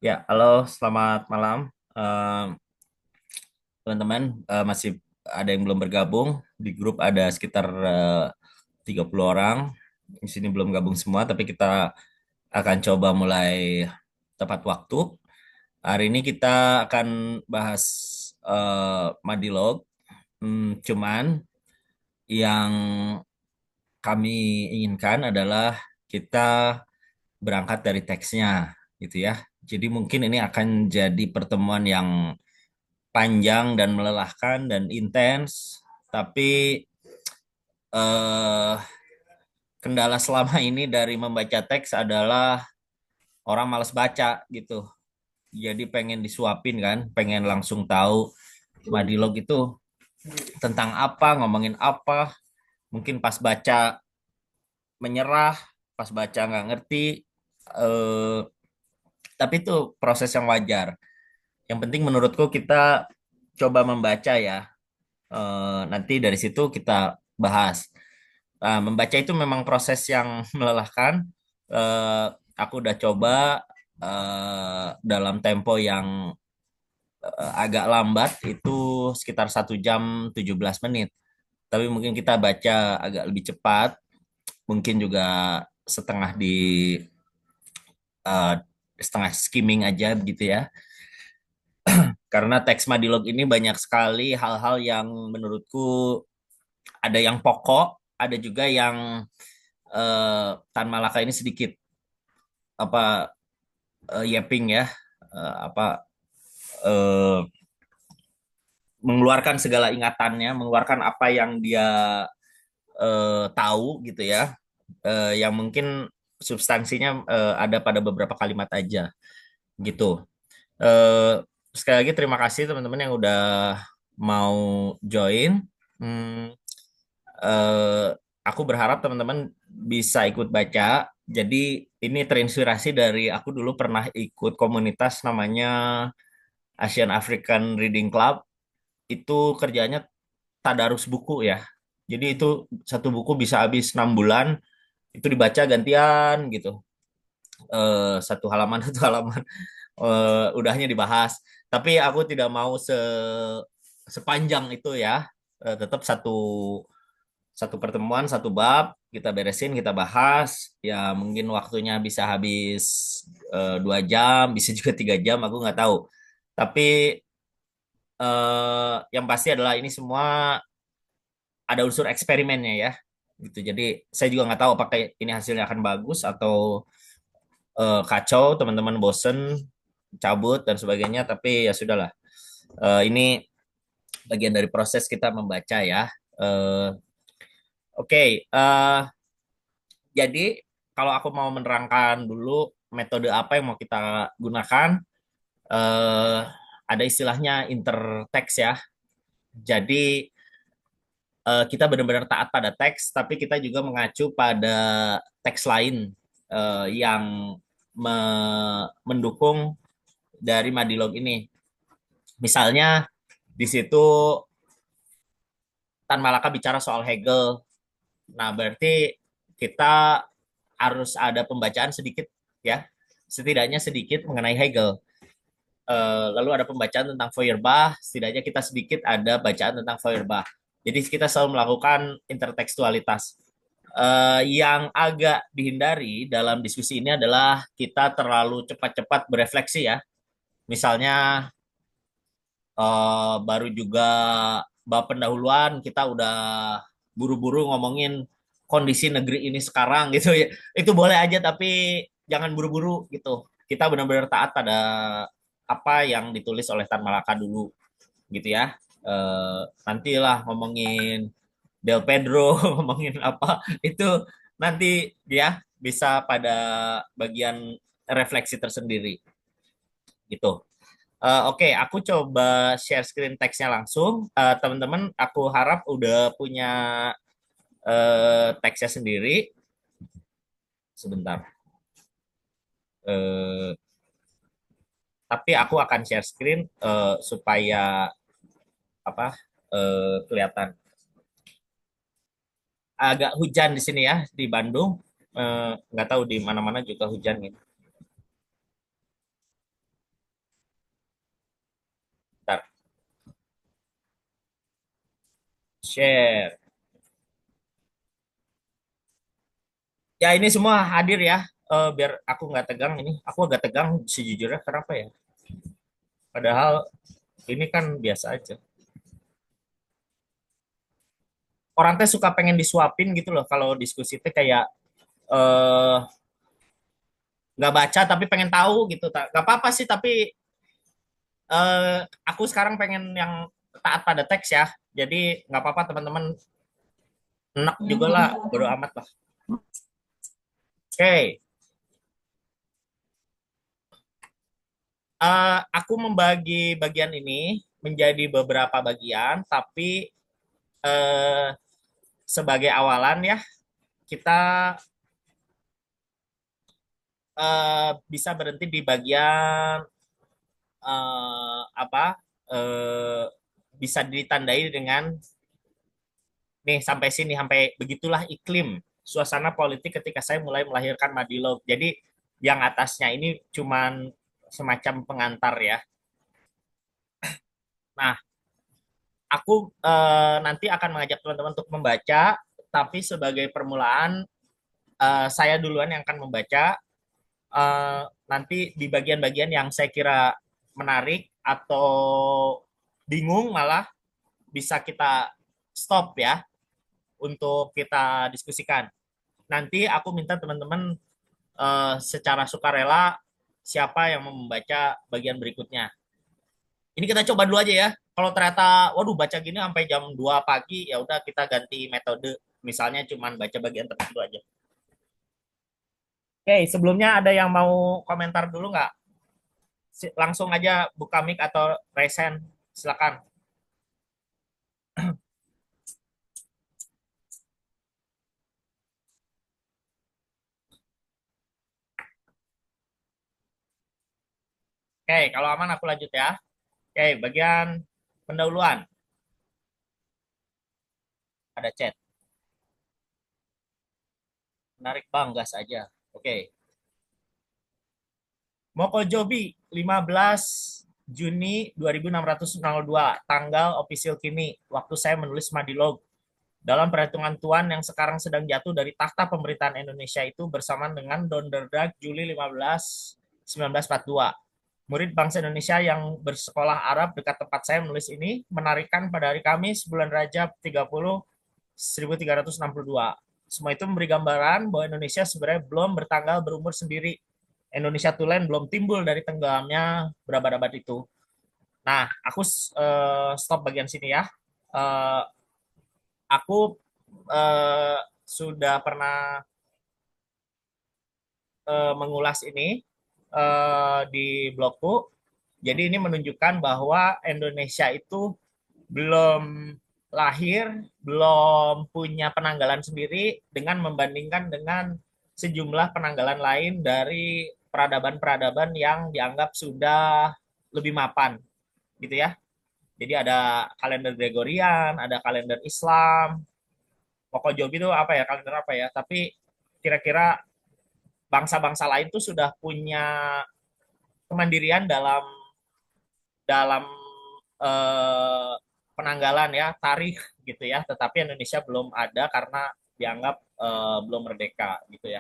Ya, halo, selamat malam. Eh, Teman-teman, masih ada yang belum bergabung. Di grup ada sekitar 30 orang. Di sini belum gabung semua, tapi kita akan coba mulai tepat waktu. Hari ini kita akan bahas Madilog. Cuman yang kami inginkan adalah kita berangkat dari teksnya, gitu ya. Jadi mungkin ini akan jadi pertemuan yang panjang dan melelahkan dan intens, tapi eh, kendala selama ini dari membaca teks adalah orang malas baca gitu. Jadi pengen disuapin kan, pengen langsung tahu Madilog itu tentang apa, ngomongin apa. Mungkin pas baca menyerah, pas baca nggak ngerti. Eh, tapi itu proses yang wajar. Yang penting menurutku kita coba membaca ya. Nanti dari situ kita bahas. Membaca itu memang proses yang melelahkan. Eh, aku udah coba dalam tempo yang agak lambat itu sekitar 1 jam 17 menit. Tapi mungkin kita baca agak lebih cepat, mungkin juga setengah di eh, setengah skimming aja begitu ya. Karena teks Madilog ini banyak sekali hal-hal yang menurutku ada yang pokok, ada juga yang Tan Malaka ini sedikit apa yapping ya, apa eh, mengeluarkan segala ingatannya, mengeluarkan apa yang dia tahu gitu ya, yang mungkin substansinya ada pada beberapa kalimat aja gitu. Eh, Sekali lagi terima kasih teman-teman yang udah mau join. Hmm, eh, aku berharap teman-teman bisa ikut baca. Jadi ini terinspirasi dari aku dulu pernah ikut komunitas namanya Asian African Reading Club. Itu kerjanya tadarus buku ya. Jadi itu satu buku bisa habis 6 bulan, itu dibaca gantian gitu. Satu halaman satu halaman, udahnya dibahas. Tapi aku tidak mau sepanjang itu ya. Tetap satu satu pertemuan satu bab kita beresin kita bahas ya, mungkin waktunya bisa habis 2 jam bisa juga 3 jam, aku nggak tahu. Tapi yang pasti adalah ini semua ada unsur eksperimennya ya gitu. Jadi saya juga nggak tahu apakah ini hasilnya akan bagus atau kacau, teman-teman bosen cabut dan sebagainya, tapi ya sudahlah. Ini bagian dari proses kita membaca ya. Oke, jadi kalau aku mau menerangkan dulu metode apa yang mau kita gunakan, eh, ada istilahnya intertext ya. Jadi kita benar-benar taat pada teks, tapi kita juga mengacu pada teks lain yang mendukung dari Madilog ini. Misalnya di situ Tan Malaka bicara soal Hegel. Nah, berarti kita harus ada pembacaan sedikit ya, setidaknya sedikit mengenai Hegel. Lalu ada pembacaan tentang Feuerbach, setidaknya kita sedikit ada bacaan tentang Feuerbach. Jadi kita selalu melakukan intertekstualitas. Yang agak dihindari dalam diskusi ini adalah kita terlalu cepat-cepat berefleksi ya. Misalnya baru juga bab pendahuluan kita udah buru-buru ngomongin kondisi negeri ini sekarang gitu ya. Itu boleh aja tapi jangan buru-buru gitu. Kita benar-benar taat pada apa yang ditulis oleh Tan Malaka dulu gitu ya. Nantilah ngomongin Del Pedro, ngomongin apa itu nanti ya bisa pada bagian refleksi tersendiri gitu. Oke, aku coba share screen teksnya langsung. Teman-teman, aku harap udah punya teksnya sendiri. Sebentar. Eh, tapi aku akan share screen supaya apa kelihatan. Agak hujan di sini ya di Bandung. Nggak tahu di mana-mana juga hujan gitu. Share. Ya ini semua hadir ya. Biar aku nggak tegang ini. Aku agak tegang sejujurnya. Kenapa ya? Padahal ini kan biasa aja. Orang teh suka pengen disuapin gitu loh. Kalau diskusi teh kayak eh nggak baca tapi pengen tahu gitu. Gak apa-apa sih. Tapi aku sekarang pengen yang taat pada teks ya. Jadi nggak apa-apa teman-teman enak juga lah. Bodo amat lah. Oke. Aku membagi bagian ini menjadi beberapa bagian, tapi eh, sebagai awalan ya kita bisa berhenti di bagian apa eh, bisa ditandai dengan nih sampai sini sampai begitulah iklim suasana politik ketika saya mulai melahirkan Madilog. Jadi yang atasnya ini cuman semacam pengantar ya. Nah, aku nanti akan mengajak teman-teman untuk membaca, tapi sebagai permulaan saya duluan yang akan membaca. Nanti di bagian-bagian yang saya kira menarik atau bingung malah bisa kita stop ya untuk kita diskusikan. Nanti aku minta teman-teman secara sukarela siapa yang mau membaca bagian berikutnya. Ini kita coba dulu aja ya. Kalau ternyata waduh baca gini sampai jam 2 pagi ya udah kita ganti metode. Misalnya cuman baca bagian tertentu aja. Oke, sebelumnya ada yang mau komentar dulu nggak? Langsung aja buka mic atau resen, silakan. Oke, kalau aman aku lanjut ya. Oke, bagian pendahuluan ada chat. Menarik bang, gas aja. Oke. Mokojobi 15 Juni 2602 tanggal official kini waktu saya menulis Madilog dalam perhitungan Tuan yang sekarang sedang jatuh dari takhta pemerintahan Indonesia itu bersamaan dengan Donderdag Juli 15 1942. Murid bangsa Indonesia yang bersekolah Arab dekat tempat saya menulis ini menarikan pada hari Kamis bulan Rajab 30 1362. Semua itu memberi gambaran bahwa Indonesia sebenarnya belum bertanggal berumur sendiri. Indonesia Tulen belum timbul dari tenggelamnya berabad-abad itu. Nah, aku stop bagian sini ya. Uh, aku sudah pernah mengulas ini di blogku. Jadi ini menunjukkan bahwa Indonesia itu belum lahir, belum punya penanggalan sendiri dengan membandingkan dengan sejumlah penanggalan lain dari peradaban-peradaban yang dianggap sudah lebih mapan, gitu ya. Jadi ada kalender Gregorian, ada kalender Islam. Pokok Jobi itu apa ya, kalender apa ya? Tapi kira-kira bangsa-bangsa lain tuh sudah punya kemandirian dalam dalam eh, penanggalan ya tarikh gitu ya, tetapi Indonesia belum ada karena dianggap belum merdeka gitu ya.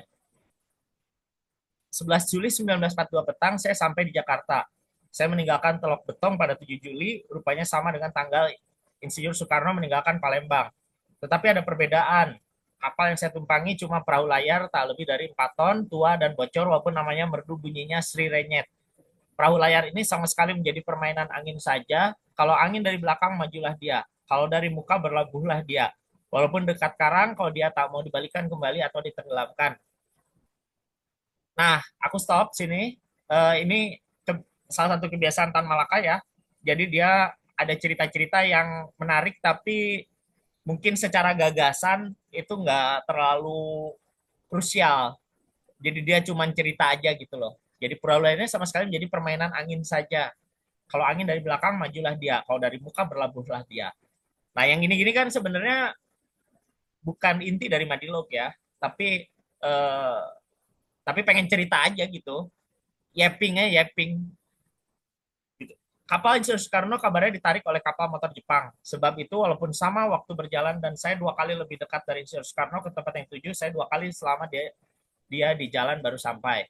11 Juli 1942 petang saya sampai di Jakarta. Saya meninggalkan Teluk Betong pada 7 Juli, rupanya sama dengan tanggal Insinyur Soekarno meninggalkan Palembang. Tetapi ada perbedaan. Kapal yang saya tumpangi cuma perahu layar tak lebih dari 4 ton, tua dan bocor walaupun namanya merdu bunyinya Sri Renyet. Perahu layar ini sama sekali menjadi permainan angin saja. Kalau angin dari belakang, majulah dia. Kalau dari muka, berlabuhlah dia. Walaupun dekat karang, kalau dia tak mau dibalikan kembali atau ditenggelamkan. Nah, aku stop sini. Ini salah satu kebiasaan Tan Malaka ya. Jadi dia ada cerita-cerita yang menarik, tapi mungkin secara gagasan itu nggak terlalu krusial. Jadi dia cuma cerita aja gitu loh. Jadi perahu layarnya sama sekali menjadi permainan angin saja. Kalau angin dari belakang majulah dia, kalau dari muka berlabuhlah dia. Nah, yang gini-gini kan sebenarnya bukan inti dari Madilog ya, tapi eh, tapi pengen cerita aja gitu. Yapping aja, yapping gitu. Kapal Insinyur Soekarno kabarnya ditarik oleh kapal motor Jepang. Sebab itu walaupun sama waktu berjalan dan saya 2 kali lebih dekat dari Insinyur Soekarno ke tempat yang tuju, saya 2 kali selama dia di jalan baru sampai.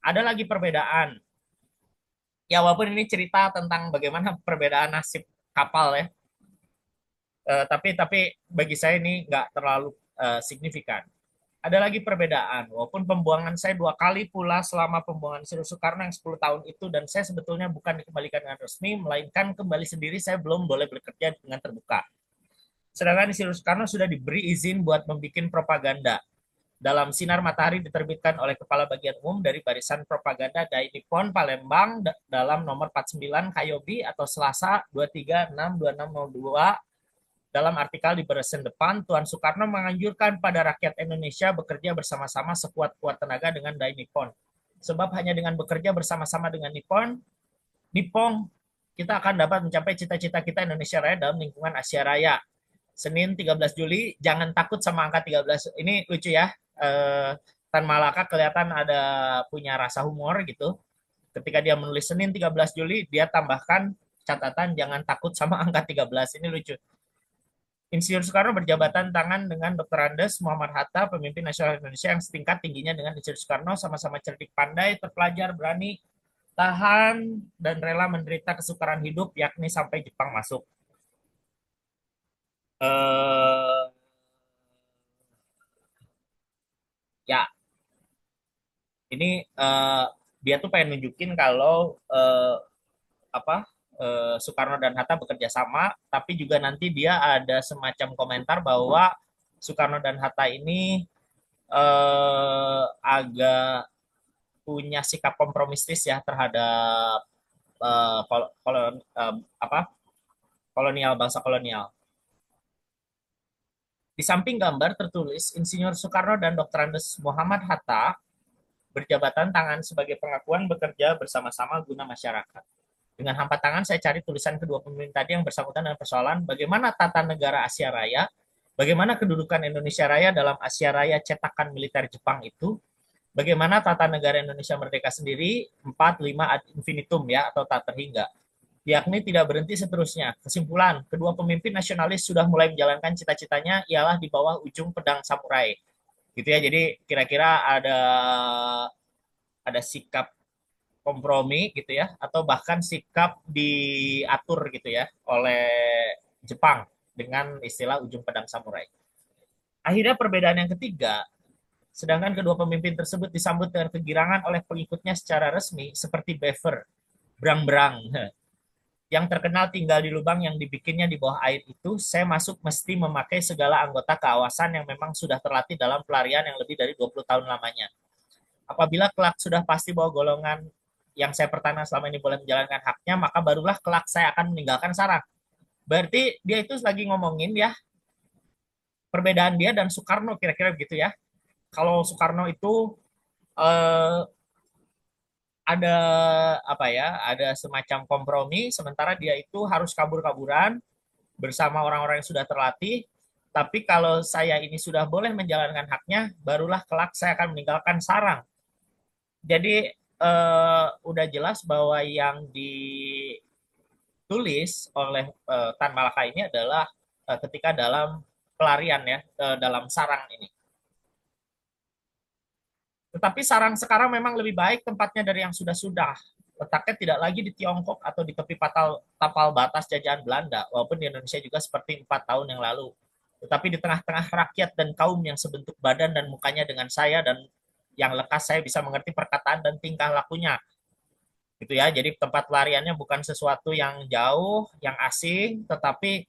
Ada lagi perbedaan. Ya walaupun ini cerita tentang bagaimana perbedaan nasib kapal ya, tapi bagi saya ini nggak terlalu signifikan. Ada lagi perbedaan, walaupun pembuangan saya 2 kali pula selama pembuangan Insinyur Soekarno yang 10 tahun itu, dan saya sebetulnya bukan dikembalikan dengan resmi, melainkan kembali sendiri, saya belum boleh bekerja dengan terbuka. Sedangkan Insinyur Soekarno sudah diberi izin buat membuat propaganda. Dalam Sinar Matahari diterbitkan oleh Kepala Bagian Umum dari Barisan Propaganda Dai Nippon Palembang dalam nomor 49 Kayobi atau Selasa 23/6/2602. Dalam artikel di barisan depan, Tuan Soekarno menganjurkan pada rakyat Indonesia bekerja bersama-sama sekuat-kuat tenaga dengan Dai Nippon. Sebab hanya dengan bekerja bersama-sama dengan Nippon, kita akan dapat mencapai cita-cita kita Indonesia Raya dalam lingkungan Asia Raya. Senin 13 Juli, jangan takut sama angka 13. Ini lucu ya. Tan Malaka kelihatan ada punya rasa humor gitu. Ketika dia menulis Senin 13 Juli, dia tambahkan catatan jangan takut sama angka 13. Ini lucu. Insinyur Soekarno berjabatan tangan dengan Dr. Andes Muhammad Hatta, pemimpin nasional Indonesia yang setingkat tingginya dengan Insinyur Soekarno, sama-sama cerdik pandai, terpelajar, berani, tahan, dan rela menderita kesukaran hidup, yakni sampai Jepang masuk. Eh, ya, ini dia tuh pengen nunjukin kalau apa Soekarno dan Hatta bekerja sama, tapi juga nanti dia ada semacam komentar bahwa Soekarno dan Hatta ini agak punya sikap kompromistis ya terhadap uh, kol kolon, apa kolonial, bangsa kolonial. Di samping gambar tertulis Insinyur Soekarno dan Dr. Andes Muhammad Hatta berjabatan tangan sebagai pengakuan bekerja bersama-sama guna masyarakat. Dengan hampa tangan saya cari tulisan kedua pemimpin tadi yang bersangkutan dengan persoalan bagaimana tata negara Asia Raya, bagaimana kedudukan Indonesia Raya dalam Asia Raya cetakan militer Jepang itu, bagaimana tata negara Indonesia merdeka sendiri, 4, 5 ad infinitum ya, atau tak terhingga. Yakni tidak berhenti seterusnya. Kesimpulan, kedua pemimpin nasionalis sudah mulai menjalankan cita-citanya ialah di bawah ujung pedang samurai. Gitu ya, jadi kira-kira ada sikap kompromi gitu ya, atau bahkan sikap diatur gitu ya oleh Jepang dengan istilah ujung pedang samurai. Akhirnya perbedaan yang ketiga, sedangkan kedua pemimpin tersebut disambut dengan kegirangan oleh pengikutnya secara resmi seperti beaver, berang-berang, yang terkenal tinggal di lubang yang dibikinnya di bawah air itu, saya masuk mesti memakai segala anggota keawasan yang memang sudah terlatih dalam pelarian yang lebih dari 20 tahun lamanya. Apabila kelak sudah pasti bahwa golongan yang saya pertahankan selama ini boleh menjalankan haknya, maka barulah kelak saya akan meninggalkan sarang. Berarti dia itu lagi ngomongin ya perbedaan dia dan Soekarno kira-kira begitu ya. Kalau Soekarno itu eh, ada apa ya, ada semacam kompromi, sementara dia itu harus kabur-kaburan bersama orang-orang yang sudah terlatih. Tapi kalau saya ini sudah boleh menjalankan haknya, barulah kelak saya akan meninggalkan sarang. Jadi udah jelas bahwa yang ditulis oleh Tan Malaka ini adalah ketika dalam pelarian ya, dalam sarang ini. Tetapi sarang sekarang memang lebih baik tempatnya dari yang sudah-sudah. Letaknya tidak lagi di Tiongkok atau di tepi tapal batas jajahan Belanda, walaupun di Indonesia juga seperti 4 tahun yang lalu. Tetapi di tengah-tengah rakyat dan kaum yang sebentuk badan dan mukanya dengan saya, dan yang lekas saya bisa mengerti perkataan dan tingkah lakunya. Gitu ya. Jadi tempat pelariannya bukan sesuatu yang jauh, yang asing, tetapi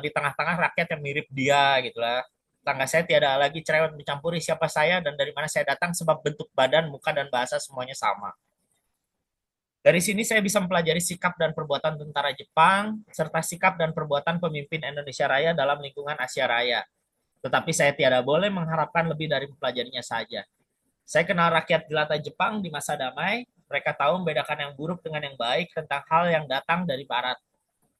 di tengah-tengah rakyat yang mirip dia gitu lah. Tangga saya tiada lagi cerewet mencampuri siapa saya dan dari mana saya datang sebab bentuk badan, muka dan bahasa semuanya sama. Dari sini saya bisa mempelajari sikap dan perbuatan tentara Jepang serta sikap dan perbuatan pemimpin Indonesia Raya dalam lingkungan Asia Raya. Tetapi saya tiada boleh mengharapkan lebih dari mempelajarinya saja. Saya kenal rakyat jelata Jepang di masa damai. Mereka tahu membedakan yang buruk dengan yang baik tentang hal yang datang dari barat.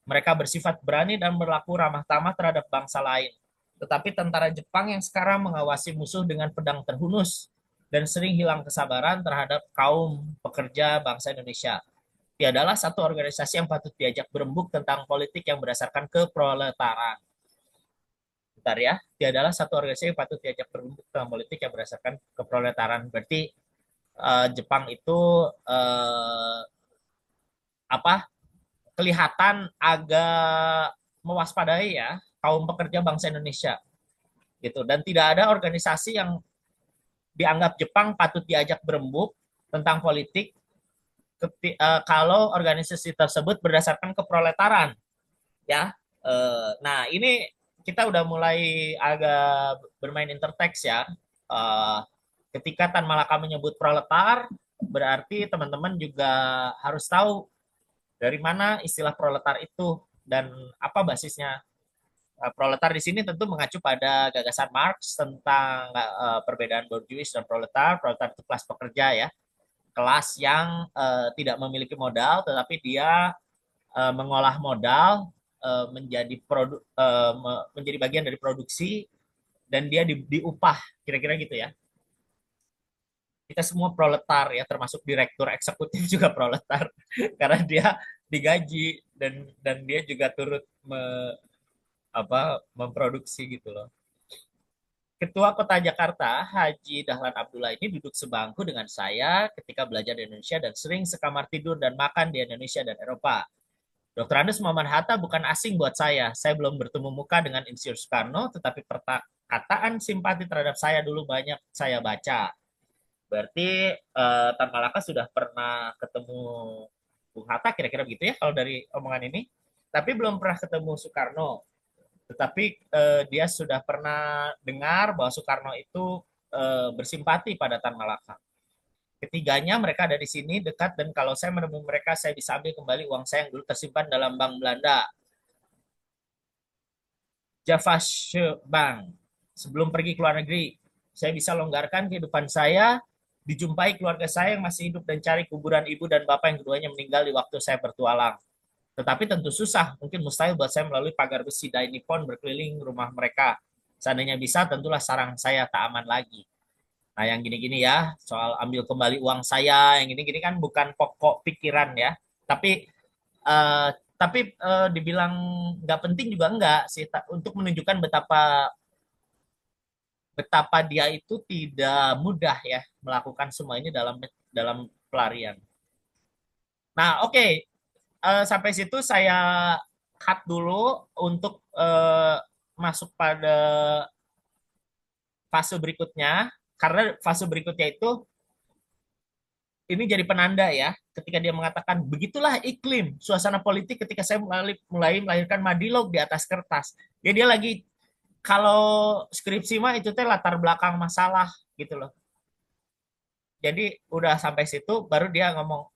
Mereka bersifat berani dan berlaku ramah tamah terhadap bangsa lain. Tetapi tentara Jepang yang sekarang mengawasi musuh dengan pedang terhunus dan sering hilang kesabaran terhadap kaum pekerja bangsa Indonesia. tiadalah satu organisasi yang patut diajak berembuk tentang politik yang berdasarkan keproletaran. Bentar ya, tiadalah satu organisasi yang patut diajak berembuk tentang politik yang berdasarkan keproletaran. Berarti Jepang itu uh, apa kelihatan agak mewaspadai ya kaum pekerja bangsa Indonesia gitu, dan tidak ada organisasi yang dianggap Jepang patut diajak berembuk tentang politik kalau organisasi tersebut berdasarkan keproletaran ya. Nah, ini kita udah mulai agak bermain interteks ya. Eh, Ketika Tan Malaka menyebut proletar, berarti teman-teman juga harus tahu dari mana istilah proletar itu dan apa basisnya. Proletar di sini tentu mengacu pada gagasan Marx tentang perbedaan borjuis dan proletar. Proletar itu kelas pekerja ya, kelas yang tidak memiliki modal, tetapi dia mengolah modal menjadi menjadi bagian dari produksi, dan dia diupah, kira-kira gitu ya. Kita semua proletar ya, termasuk direktur eksekutif juga proletar karena dia digaji dan dia juga turut memproduksi gitu loh. Ketua Kota Jakarta, Haji Dahlan Abdullah ini duduk sebangku dengan saya ketika belajar di Indonesia dan sering sekamar tidur dan makan di Indonesia dan Eropa. Dr. Andes Muhammad Hatta bukan asing buat saya. Saya belum bertemu muka dengan Insinyur Soekarno, tetapi perkataan simpati terhadap saya dulu banyak saya baca. Berarti Tan Malaka sudah pernah ketemu Bung Hatta, kira-kira begitu ya kalau dari omongan ini. Tapi belum pernah ketemu Soekarno. Tetapi dia sudah pernah dengar bahwa Soekarno itu bersimpati pada Tan Malaka. Ketiganya mereka ada di sini dekat, dan kalau saya menemui mereka saya bisa ambil kembali uang saya yang dulu tersimpan dalam bank Belanda, Javasche Bank. Sebelum pergi ke luar negeri, saya bisa longgarkan kehidupan saya, dijumpai keluarga saya yang masih hidup dan cari kuburan ibu dan bapak yang keduanya meninggal di waktu saya bertualang. Tetapi tentu susah, mungkin mustahil buat saya melalui pagar besi Dai Nippon berkeliling rumah mereka. Seandainya bisa, tentulah sarang saya tak aman lagi. Nah, yang gini-gini ya, soal ambil kembali uang saya, yang gini-gini kan bukan pokok pikiran ya. Tapi eh, dibilang nggak penting juga enggak sih, untuk menunjukkan betapa betapa dia itu tidak mudah ya melakukan semua ini dalam dalam pelarian. Nah, oke, sampai situ saya cut dulu untuk masuk pada fase berikutnya, karena fase berikutnya itu ini jadi penanda ya, ketika dia mengatakan begitulah iklim suasana politik ketika saya mulai melahirkan Madilog di atas kertas. Ya, dia lagi, kalau skripsi mah itu teh latar belakang masalah gitu loh. Jadi udah sampai situ baru dia ngomong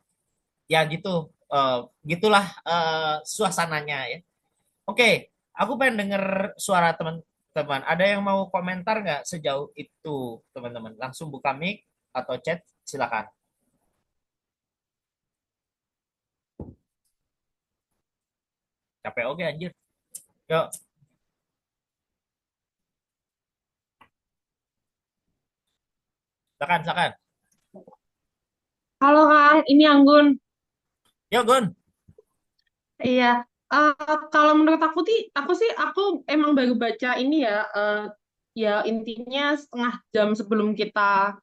ya gitu, gitulah suasananya ya. Oke, aku pengen denger suara teman-teman. Ada yang mau komentar nggak sejauh itu, teman-teman? Langsung buka mic atau chat, silakan. Capek oke anjir. Yuk, silakan, silakan. Halo Kang, ini Anggun. Yuk, Gun. Iya, kalau menurut aku emang baru baca ini ya, ya intinya setengah jam sebelum kita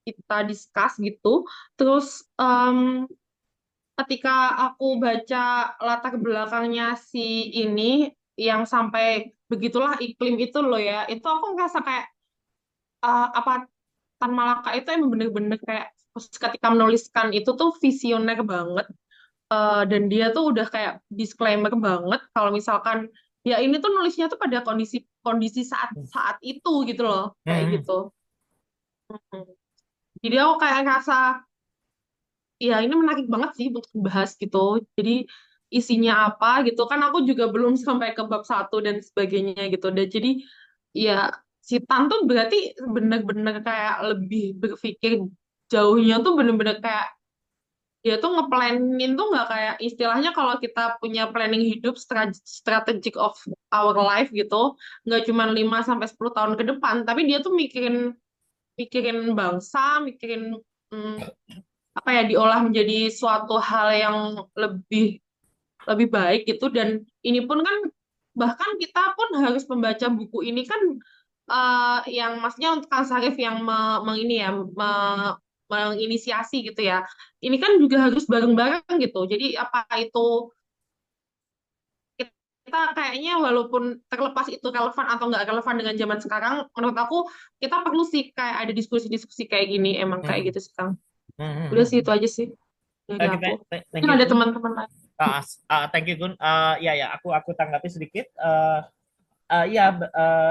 kita discuss gitu. Terus ketika aku baca latar belakangnya si ini yang sampai begitulah iklim itu loh ya, itu aku ngerasa kayak apa Tan Malaka itu emang bener-bener kayak ketika menuliskan itu tuh visioner banget. Dan dia tuh udah kayak disclaimer banget kalau misalkan ya ini tuh nulisnya tuh pada kondisi kondisi saat saat itu gitu loh kayak Hmm. gitu. Mm. Jadi aku kayak ngerasa ya ini menarik banget sih untuk dibahas gitu. Jadi isinya apa gitu kan aku juga belum sampai ke bab satu dan sebagainya gitu. Dan jadi ya si Tan tuh berarti bener-bener kayak lebih berpikir jauhnya tuh bener-bener kayak dia tuh ngeplanin tuh nggak kayak istilahnya kalau kita punya planning hidup strategic of our life gitu nggak cuma 5 sampai 10 tahun ke depan tapi dia tuh mikirin mikirin bangsa mikirin hmm, apa ya diolah menjadi suatu hal yang lebih lebih baik gitu. Dan ini pun kan bahkan kita pun harus membaca buku ini kan, yang maksudnya untuk Kang Sarif yang ini ya menginisiasi gitu ya. Ini kan juga harus bareng-bareng gitu. Jadi apa itu kita kayaknya walaupun terlepas itu relevan atau nggak relevan dengan zaman sekarang, menurut aku kita perlu sih kayak ada diskusi-diskusi kayak gini, emang kayak Hmm. gitu sih Kang. Hmm, hmm, Udah hmm, sih hmm. itu aja sih dari Oke, aku. thank Mungkin you ada Gun. teman-teman lain. Thank you Gun. Ya ya, aku tanggapi sedikit. Iya,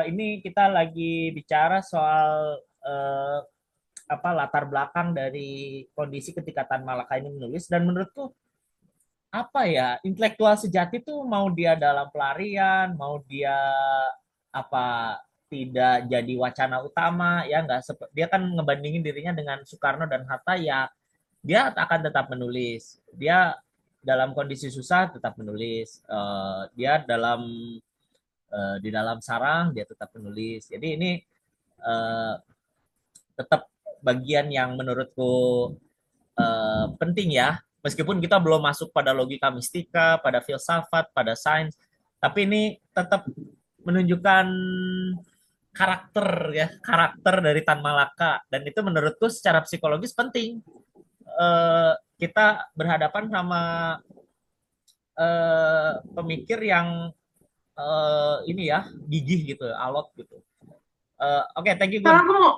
ini kita lagi bicara soal apa latar belakang dari kondisi ketika Tan Malaka ini menulis, dan menurutku apa ya, intelektual sejati tuh mau dia dalam pelarian, mau dia apa tidak jadi wacana utama ya, nggak dia kan ngebandingin dirinya dengan Soekarno dan Hatta, ya dia akan tetap menulis. Dia dalam kondisi susah tetap menulis. Dia di dalam sarang dia tetap menulis. Jadi ini eh, tetap bagian yang menurutku penting ya. Meskipun kita belum masuk pada logika mistika, pada filsafat, pada sains, tapi ini tetap menunjukkan karakter ya, karakter dari Tan Malaka, dan itu menurutku secara psikologis penting. Kita berhadapan sama pemikir yang ini ya, gigih gitu, alot gitu. Oke, thank you Gun. Sekarang aku mau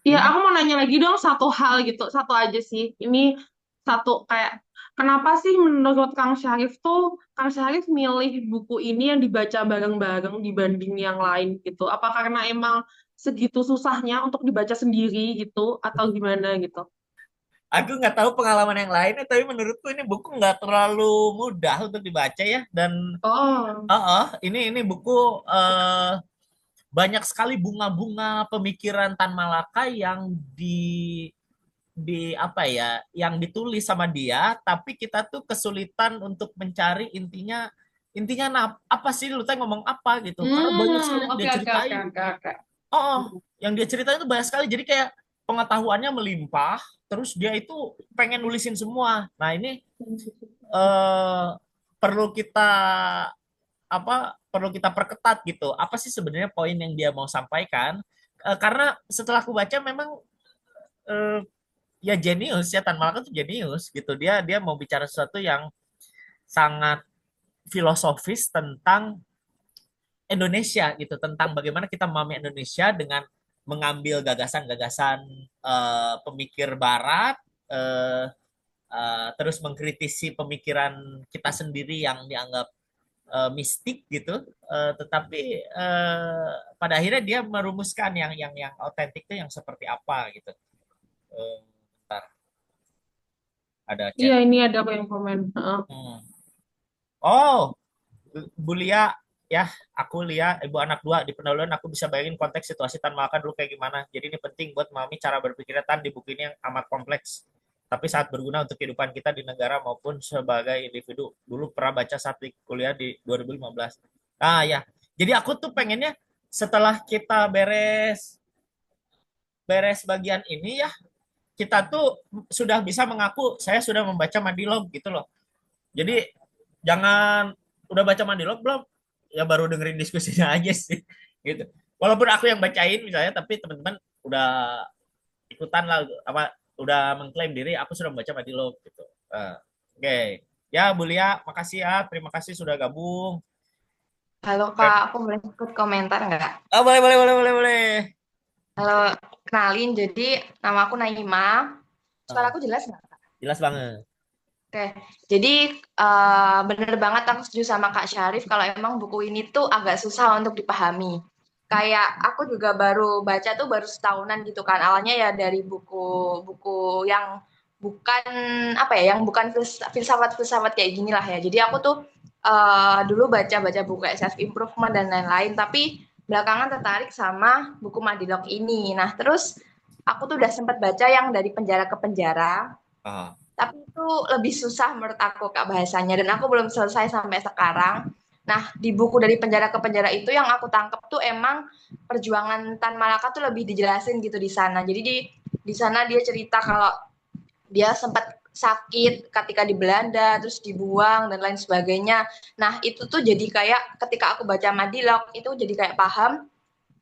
Iya, Gimana? aku mau nanya lagi dong satu hal gitu, satu aja sih. Ini satu kayak, kenapa sih menurut Kang Syarif tuh, Kang Syarif milih buku ini yang dibaca bareng-bareng dibanding yang lain gitu? Apa karena emang segitu susahnya untuk dibaca sendiri gitu, atau gimana gitu? Aku nggak tahu pengalaman yang lainnya, tapi menurutku ini buku nggak terlalu mudah untuk dibaca ya. Dan Oh, ini buku eh, banyak sekali bunga-bunga pemikiran Tan Malaka yang di apa ya, yang ditulis sama dia, tapi kita tuh kesulitan untuk mencari intinya. Intinya apa sih lu teh ngomong apa gitu? Karena banyak sekali yang oke dia oke oke ceritain. oke oke. Yang dia ceritain itu banyak sekali. Jadi kayak pengetahuannya melimpah, terus dia itu pengen nulisin semua. Nah, ini eh, perlu kita perlu kita perketat gitu. Apa sih sebenarnya poin yang dia mau sampaikan? Karena setelah aku baca memang eh, ya jenius ya, Tan Malaka tuh jenius gitu. Dia mau bicara sesuatu yang sangat filosofis tentang Indonesia gitu, tentang bagaimana kita memahami Indonesia dengan mengambil gagasan-gagasan pemikir Barat, eh, terus mengkritisi pemikiran kita sendiri yang dianggap mistik gitu, tetapi pada akhirnya dia merumuskan yang otentik itu yang seperti apa gitu. Eh, Bentar, ada Iya, chat. ini ada aku yang komen. Heeh. Hmm. Oh, Bu Lia, ya, aku Lia, ibu anak dua. Di pendahuluan aku bisa bayangin konteks situasi Tan Malaka dulu kayak gimana. Jadi ini penting buat memahami cara berpikirnya Tan di buku ini yang amat kompleks. Tapi saat berguna untuk kehidupan kita di negara maupun sebagai individu. Dulu pernah baca saat di kuliah di 2015. Ah ya, jadi aku tuh pengennya setelah kita beres beres bagian ini ya, kita tuh sudah bisa mengaku saya sudah membaca Madilog gitu loh. Jadi jangan udah baca Mandilog belum? Ya baru dengerin diskusinya aja sih gitu. Walaupun aku yang bacain misalnya, tapi teman-teman udah ikutan lah apa, udah mengklaim diri aku sudah membaca Mandilog gitu. Oke. Ya Bu Lia, makasih ya. Terima kasih sudah gabung. Halo Kak, aku boleh ikut komentar nggak? Boleh, boleh, boleh, boleh, boleh. Halo, kenalin, jadi nama aku Naima. Suara Ah, aku jelas nggak? jelas banget. Oke, jadi bener banget aku setuju sama Kak Syarif kalau emang buku ini tuh agak susah untuk dipahami. Kayak aku juga baru baca tuh baru setahunan gitu kan. Awalnya ya dari buku-buku yang bukan apa ya, yang bukan filsafat-filsafat kayak gini lah ya. Jadi aku tuh dulu baca-baca buku self improvement dan lain-lain, tapi belakangan tertarik sama buku Madilog ini. Nah, terus aku tuh udah sempat baca yang dari penjara ke penjara, Ah, tapi itu lebih susah menurut aku Kak bahasanya, dan aku belum selesai sampai sekarang. Nah, di buku dari penjara ke penjara itu yang aku tangkap tuh emang perjuangan Tan Malaka tuh lebih dijelasin gitu di sana. Jadi di sana dia cerita kalau dia sempat sakit ketika di Belanda, terus dibuang dan lain sebagainya. Nah, itu tuh jadi kayak ketika aku baca Madilog, itu jadi kayak paham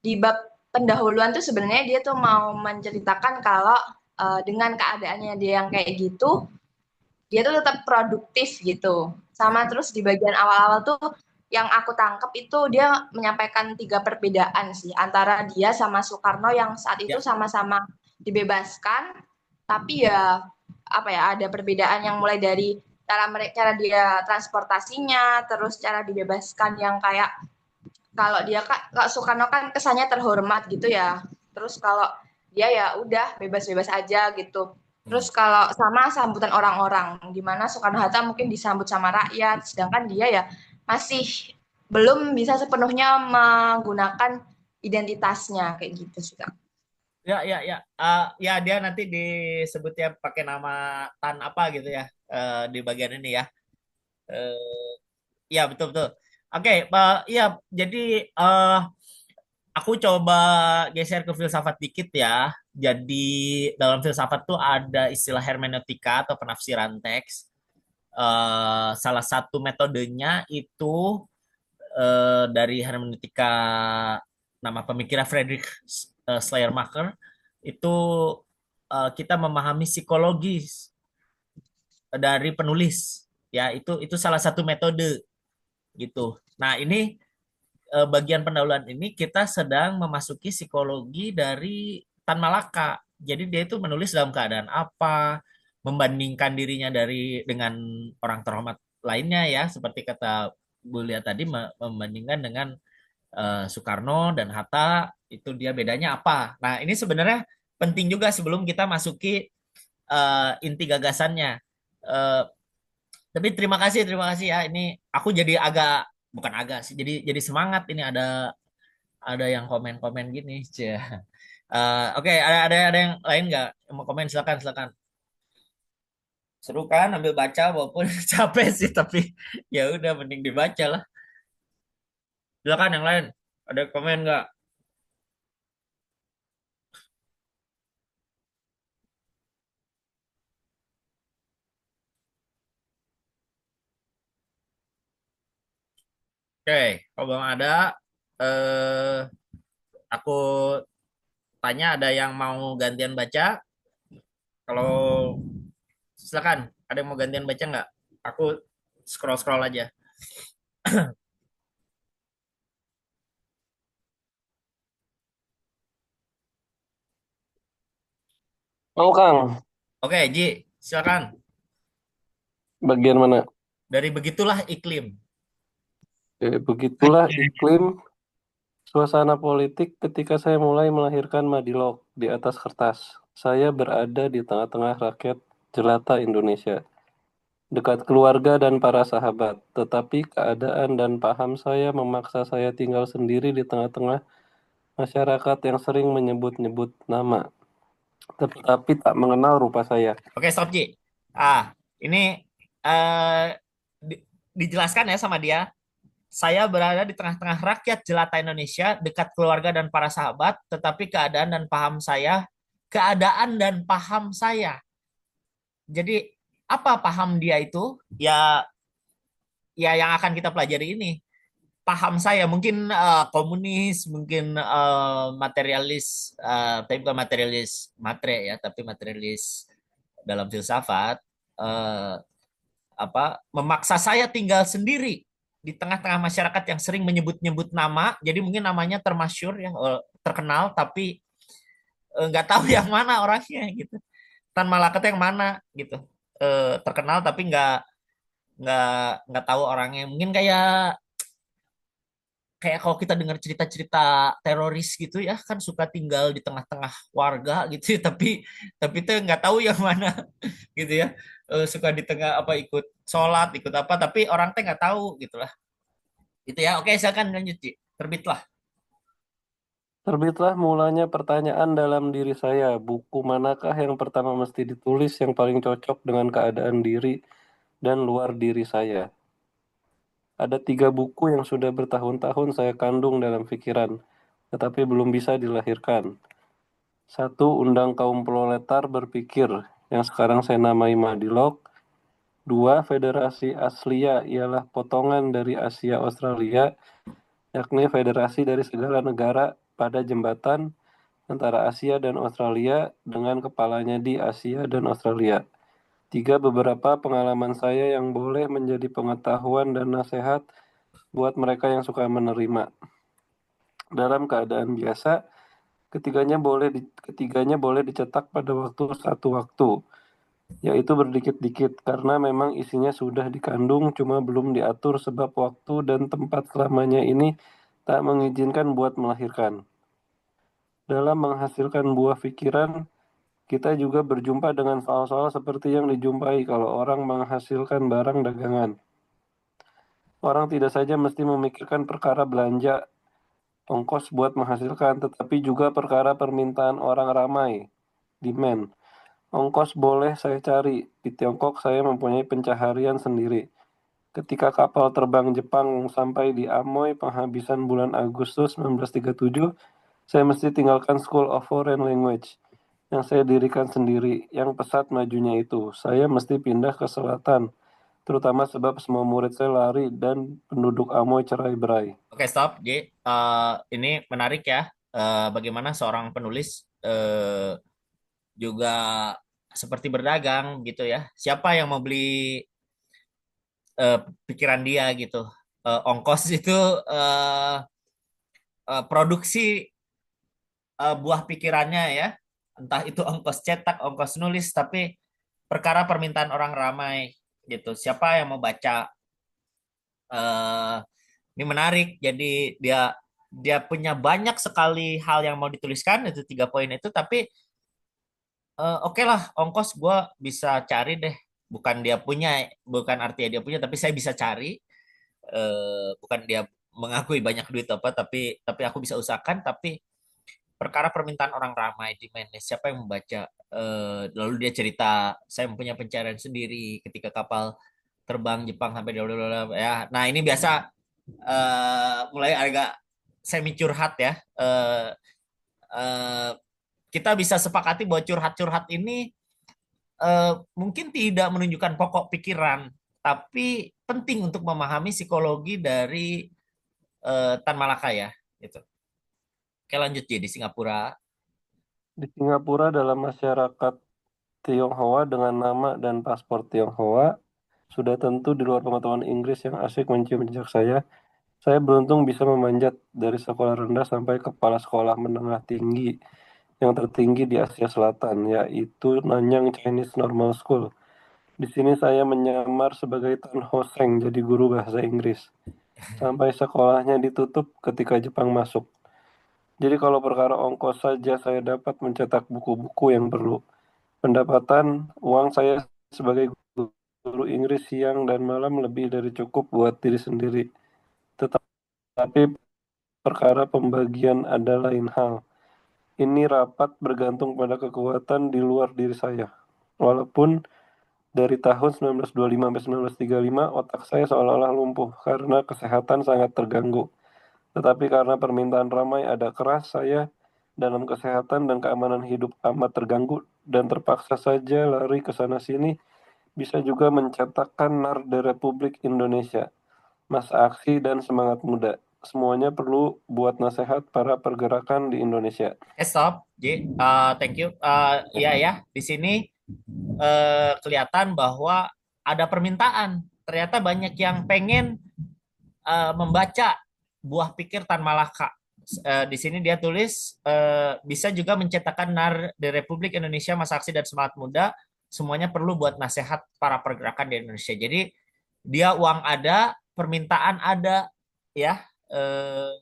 di bab pendahuluan tuh sebenarnya dia tuh mau menceritakan kalau dengan keadaannya dia yang kayak gitu, dia tuh tetap produktif gitu. Sama terus di bagian awal-awal tuh yang aku tangkep itu dia menyampaikan 3 perbedaan sih antara dia sama Soekarno yang saat itu Ya, sama-sama dibebaskan, tapi ya apa ya ada perbedaan yang mulai dari cara dia transportasinya, terus cara dibebaskan yang kayak kalau dia Kak Soekarno kan kesannya terhormat gitu ya. Terus kalau dia ya udah bebas-bebas aja gitu. hmm. Terus kalau sama sambutan orang-orang, gimana Soekarno Hatta mungkin disambut sama rakyat, sedangkan dia ya masih belum bisa sepenuhnya menggunakan identitasnya kayak gitu sih Kak. Ya, ya, ya. Ya, dia nanti disebutnya pakai nama Tan apa gitu ya, di bagian ini ya. Ya, betul, betul. Oke, ya, jadi eh, aku coba geser ke filsafat dikit ya. Jadi dalam filsafat tuh ada istilah hermeneutika atau penafsiran teks. Salah satu metodenya itu dari hermeneutika, nama pemikirnya Friedrich Schleiermacher, itu kita memahami psikologis dari penulis. Ya, itu salah satu metode gitu. Nah, ini bagian pendahuluan ini kita sedang memasuki psikologi dari Tan Malaka. Jadi dia itu menulis dalam keadaan apa, membandingkan dirinya dengan orang terhormat lainnya ya, seperti kata Bu Lia tadi, membandingkan dengan Soekarno dan Hatta, itu dia bedanya apa. Nah, ini sebenarnya penting juga sebelum kita masuki inti gagasannya. Eh, tapi terima kasih ya. Ini aku jadi agak, bukan agak sih, jadi semangat ini ada yang komen-komen gini. Cia. Oke, ada yang lain nggak yang mau komen? Silakan, silakan. Seru kan ambil baca walaupun capek sih, tapi ya udah mending dibaca lah. Silakan yang lain. Ada komen nggak? Oke, kalau belum ada, eh aku tanya, ada yang mau gantian baca? Kalau silakan, ada yang mau gantian baca nggak? Aku scroll-scroll aja. Mau Kang, Oke, Ji, silakan. bagian mana? Dari begitulah iklim. Begitulah iklim suasana politik ketika saya mulai melahirkan Madilog di atas kertas. Saya berada di tengah-tengah rakyat jelata Indonesia, dekat keluarga dan para sahabat. Tetapi keadaan dan paham saya memaksa saya tinggal sendiri di tengah-tengah masyarakat yang sering menyebut-nyebut nama, tetapi tak mengenal rupa saya. Oke, stop, Ji. Ini eh, di- dijelaskan ya sama dia. Saya berada di tengah-tengah rakyat jelata Indonesia, dekat keluarga dan para sahabat, tetapi keadaan dan paham saya. Jadi apa paham dia itu? Ya, ya yang akan kita pelajari ini. Paham saya mungkin komunis, mungkin materialis, tapi bukan materialis matre ya, tapi materialis dalam filsafat. eh, Memaksa saya tinggal sendiri di tengah-tengah masyarakat yang sering menyebut-nyebut nama, jadi mungkin namanya termasyur ya, terkenal, tapi nggak tahu yang mana orangnya gitu. Tan Malaka yang mana gitu. Terkenal tapi nggak nggak tahu orangnya. Mungkin kayak kayak kalau kita dengar cerita-cerita teroris gitu ya, kan suka tinggal di tengah-tengah warga gitu ya, tapi itu nggak tahu yang mana gitu ya. Suka di tengah apa, ikut sholat, ikut apa, tapi orang teh nggak tahu gitu lah. Itu ya. Oke, silakan lanjut, Ci. Terbitlah. Terbitlah mulanya pertanyaan dalam diri saya, buku manakah yang pertama mesti ditulis yang paling cocok dengan keadaan diri dan luar diri saya. Ada 3 buku yang sudah bertahun-tahun saya kandung dalam pikiran, tetapi belum bisa dilahirkan. 1. Undang kaum proletar berpikir, yang sekarang saya namai Madilog. 2. Federasi Aslia ialah potongan dari Asia Australia, yakni federasi dari segala negara pada jembatan antara Asia dan Australia dengan kepalanya di Asia dan Australia. 3. Beberapa pengalaman saya yang boleh menjadi pengetahuan dan nasihat buat mereka yang suka menerima. Dalam keadaan biasa, ketiganya boleh dicetak pada satu waktu, yaitu berdikit-dikit karena memang isinya sudah dikandung, cuma belum diatur sebab waktu dan tempat selamanya ini tak mengizinkan buat melahirkan. Dalam menghasilkan buah pikiran, kita juga berjumpa dengan soal-soal seperti yang dijumpai kalau orang menghasilkan barang dagangan. Orang tidak saja mesti memikirkan perkara belanja, ongkos buat menghasilkan, tetapi juga perkara permintaan orang ramai, demand. Ongkos boleh saya cari. Di Tiongkok saya mempunyai pencaharian sendiri. Ketika kapal terbang Jepang sampai di Amoy penghabisan bulan Agustus 1937, saya mesti tinggalkan School of Foreign Language yang saya dirikan sendiri, yang pesat majunya itu. Saya mesti pindah ke selatan, terutama sebab semua murid saya lari dan penduduk Amoy cerai-berai. Oke, stop. Jadi, ini menarik ya. Bagaimana seorang penulis juga seperti berdagang gitu ya. Siapa yang mau beli eh, pikiran dia gitu? Ongkos itu eh, produksi buah pikirannya ya. Entah itu ongkos cetak, ongkos nulis, tapi perkara permintaan orang ramai gitu. Siapa yang mau baca? eh ini menarik. Jadi dia dia punya banyak sekali hal yang mau dituliskan itu 3 poin itu, tapi oke lah ongkos gue bisa cari deh. Bukan dia punya, bukan artinya dia punya, tapi saya bisa cari. Bukan dia mengakui banyak duit apa, tapi aku bisa usahakan. Tapi perkara permintaan orang ramai di manage siapa yang membaca. Lalu dia cerita saya mempunyai pencarian sendiri ketika kapal terbang Jepang sampai ya. Nah ini biasa mulai agak semi curhat ya. Eh, kita bisa sepakati bahwa curhat-curhat ini mungkin tidak menunjukkan pokok pikiran, tapi penting untuk memahami psikologi dari Tan Malaka ya. Gitu. Oke lanjut di Singapura. Di Singapura dalam masyarakat Tionghoa dengan nama dan paspor Tionghoa, sudah tentu di luar pengetahuan Inggris yang asyik mencium jejak saya beruntung bisa memanjat dari sekolah rendah sampai kepala sekolah menengah tinggi yang tertinggi di Asia Selatan, yaitu Nanyang Chinese Normal School. Di sini saya menyamar sebagai Tan Ho Seng, jadi guru bahasa Inggris. Sampai sekolahnya ditutup ketika Jepang masuk. Jadi kalau perkara ongkos saja saya dapat mencetak buku-buku yang perlu. Pendapatan uang saya sebagai guru Inggris siang dan malam lebih dari cukup buat diri sendiri. Tetapi perkara pembagian ada lain hal. Ini rapat bergantung pada kekuatan di luar diri saya. Walaupun dari tahun 1925 sampai 1935 otak saya seolah-olah lumpuh karena kesehatan sangat terganggu. Tetapi karena permintaan ramai ada keras, saya dalam kesehatan dan keamanan hidup amat terganggu dan terpaksa saja lari ke sana sini, bisa juga mencetakkan Narde Republik Indonesia, Masa Aksi dan Semangat Muda. Semuanya perlu buat nasihat para pergerakan di Indonesia. Stop. Thank you. Iya ya, di sini kelihatan bahwa ada permintaan. Ternyata banyak yang pengen membaca buah pikir Tan Malaka. Di sini dia tulis bisa juga mencetakkan NAR di Republik Indonesia Masa Aksi dan Semangat Muda, semuanya perlu buat nasihat para pergerakan di Indonesia. Jadi dia uang ada, permintaan ada, ya. Eh,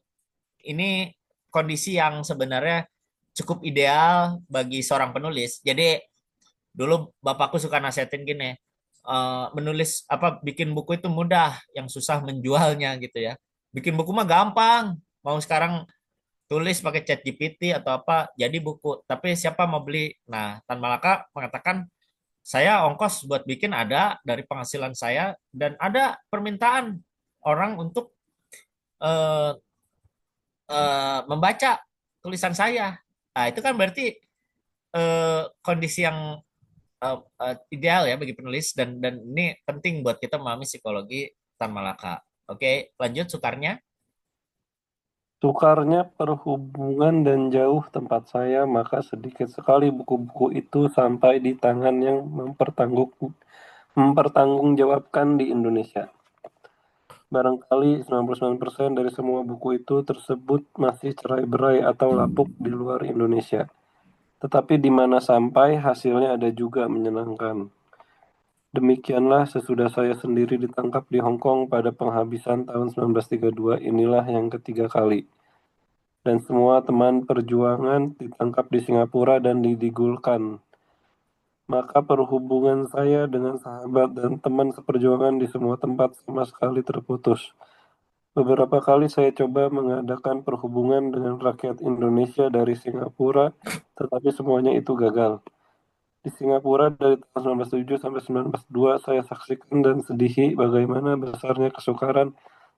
ini kondisi yang sebenarnya cukup ideal bagi seorang penulis. Jadi dulu bapakku suka nasihatin gini, menulis apa bikin buku itu mudah, yang susah menjualnya gitu ya. Bikin buku mah gampang, mau sekarang tulis pakai chat GPT atau apa jadi buku. Tapi siapa mau beli? Nah, Tan Malaka mengatakan saya ongkos buat bikin ada dari penghasilan saya dan ada permintaan orang untuk eh, membaca tulisan saya. Nah, itu kan berarti kondisi yang ideal ya bagi penulis dan ini penting buat kita memahami psikologi Tan Malaka. Oke, lanjut Sukarnya. Sukarnya perhubungan dan jauh tempat saya, maka sedikit sekali buku-buku itu sampai di tangan yang mempertanggungjawabkan di Indonesia. Barangkali 99% dari semua buku itu tersebut masih cerai-berai atau lapuk di luar Indonesia. Tetapi di mana sampai hasilnya ada juga menyenangkan. Demikianlah sesudah saya sendiri ditangkap di Hong Kong pada penghabisan tahun 1932 inilah yang ketiga kali. Dan semua teman perjuangan ditangkap di Singapura dan didigulkan. Maka perhubungan saya dengan sahabat dan teman seperjuangan di semua tempat sama sekali terputus. Beberapa kali saya coba mengadakan perhubungan dengan rakyat Indonesia dari Singapura, tetapi semuanya itu gagal. Di Singapura dari tahun 1907 sampai 1902 saya saksikan dan sedihi bagaimana besarnya kesukaran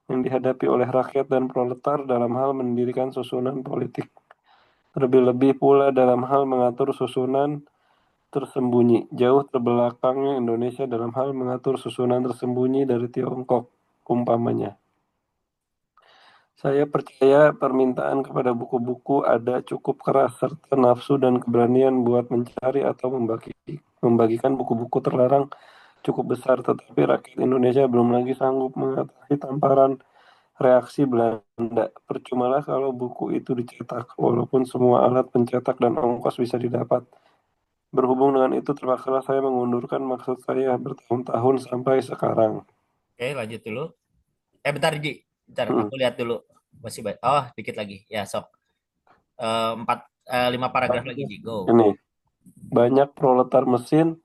yang dihadapi oleh rakyat dan proletar dalam hal mendirikan susunan politik. Terlebih-lebih pula dalam hal mengatur susunan tersembunyi. Jauh terbelakangnya Indonesia dalam hal mengatur susunan tersembunyi dari Tiongkok, umpamanya. Saya percaya permintaan kepada buku-buku ada cukup keras serta nafsu dan keberanian buat mencari atau membagikan buku-buku terlarang cukup besar, tetapi rakyat Indonesia belum lagi sanggup mengatasi tamparan reaksi Belanda. Percumalah kalau buku itu dicetak, walaupun semua alat pencetak dan ongkos bisa didapat. Berhubung dengan itu, terpaksa saya mengundurkan maksud saya bertahun-tahun sampai sekarang. Oke, lanjut dulu. Bentar Ji, bentar Hmm. aku lihat dulu. Masih baik. Oh, dikit lagi. Ya, sok. 5 paragraf lagi Ji. Go. Ini banyak proletar mesin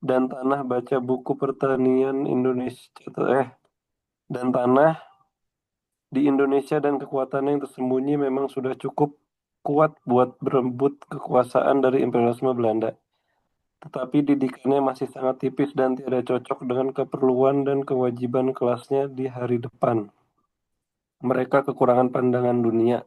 dan tanah baca buku pertanian Indonesia dan tanah di Indonesia dan kekuatannya yang tersembunyi memang sudah cukup kuat buat berebut kekuasaan dari imperialisme Belanda. Tetapi didikannya masih sangat tipis dan tidak cocok dengan keperluan dan kewajiban kelasnya di hari depan. Mereka kekurangan pandangan dunia,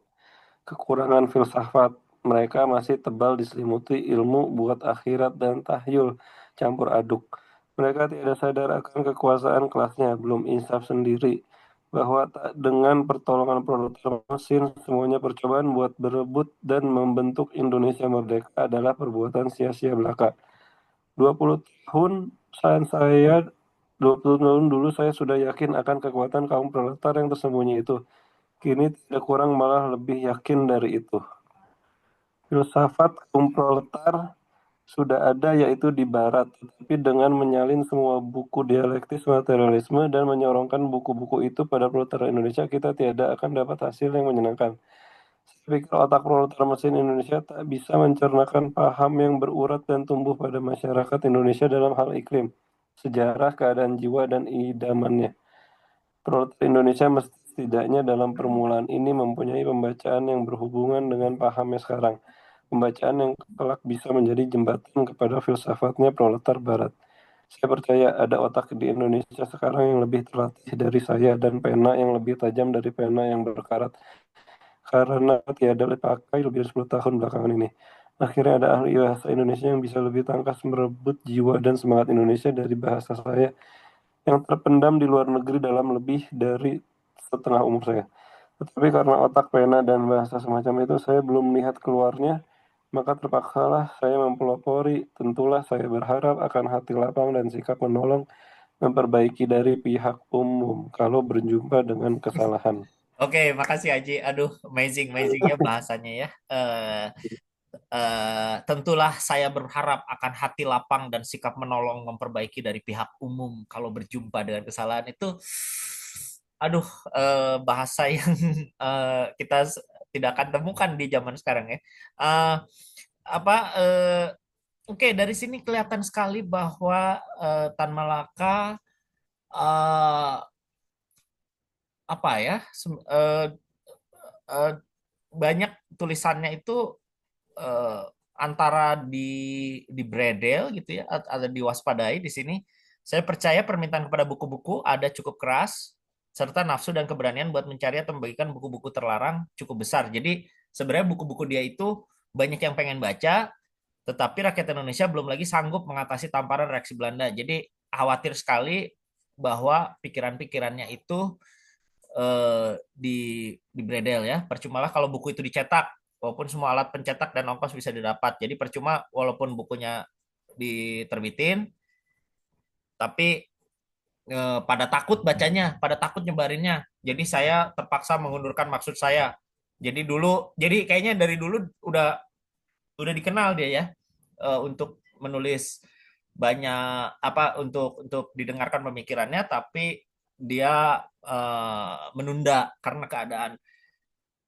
kekurangan filsafat. Mereka masih tebal diselimuti ilmu buat akhirat dan tahyul campur aduk. Mereka tidak sadar akan kekuasaan kelasnya, belum insaf sendiri, bahwa tak dengan pertolongan proletar mesin, semuanya percobaan buat berebut dan membentuk Indonesia merdeka adalah perbuatan sia-sia belaka. 20 tahun saya 20 tahun dulu saya sudah yakin akan kekuatan kaum proletar yang tersembunyi itu. Kini tidak kurang malah lebih yakin dari itu. Filsafat kaum proletar sudah ada yaitu di Barat, tetapi dengan menyalin semua buku dialektis materialisme dan menyorongkan buku-buku itu pada proletar Indonesia, kita tidak akan dapat hasil yang menyenangkan. Saya pikir otak proletar mesin Indonesia tak bisa mencernakan paham yang berurat dan tumbuh pada masyarakat Indonesia dalam hal iklim, sejarah, keadaan jiwa, dan idamannya. Proletar Indonesia mesti setidaknya dalam permulaan ini mempunyai pembacaan yang berhubungan dengan pahamnya sekarang. Pembacaan yang kelak bisa menjadi jembatan kepada filsafatnya proletar Barat. Saya percaya ada otak di Indonesia sekarang yang lebih terlatih dari saya dan pena yang lebih tajam dari pena yang berkarat. Karena tiada dipakai lebih dari 10 tahun belakangan ini. Akhirnya ada ahli bahasa Indonesia yang bisa lebih tangkas merebut jiwa dan semangat Indonesia dari bahasa saya yang terpendam di luar negeri dalam lebih dari setengah umur saya. Tetapi karena otak pena dan bahasa semacam itu saya belum melihat keluarnya, maka terpaksalah saya mempelopori. Tentulah saya berharap akan hati lapang dan sikap menolong memperbaiki dari pihak umum kalau berjumpa dengan kesalahan. Oke, makasih Aji. Aduh, amazing, amazing ya bahasanya ya. Tentulah saya berharap akan hati lapang dan sikap menolong memperbaiki dari pihak umum kalau berjumpa dengan kesalahan itu. Aduh, bahasa yang kita tidak akan temukan di zaman sekarang ya. Eh, apa? Oke, dari sini kelihatan sekali bahwa Tan Malaka eh, apa ya? Eh, banyak tulisannya itu eh, antara di bredel gitu ya, ada diwaspadai di sini. Saya percaya permintaan kepada buku-buku ada cukup keras, serta nafsu dan keberanian buat mencari atau membagikan buku-buku terlarang cukup besar. Jadi sebenarnya buku-buku dia itu banyak yang pengen baca, tetapi rakyat Indonesia belum lagi sanggup mengatasi tamparan reaksi Belanda. Jadi khawatir sekali bahwa pikiran-pikirannya itu di bredel ya. Percumalah kalau buku itu dicetak, walaupun semua alat pencetak dan ongkos bisa didapat. Jadi percuma walaupun bukunya diterbitin, tapi pada takut bacanya, pada takut nyebarinnya. Jadi saya terpaksa mengundurkan maksud saya. Jadi kayaknya dari dulu udah dikenal dia ya, untuk menulis banyak apa untuk didengarkan pemikirannya, tapi dia menunda karena keadaan.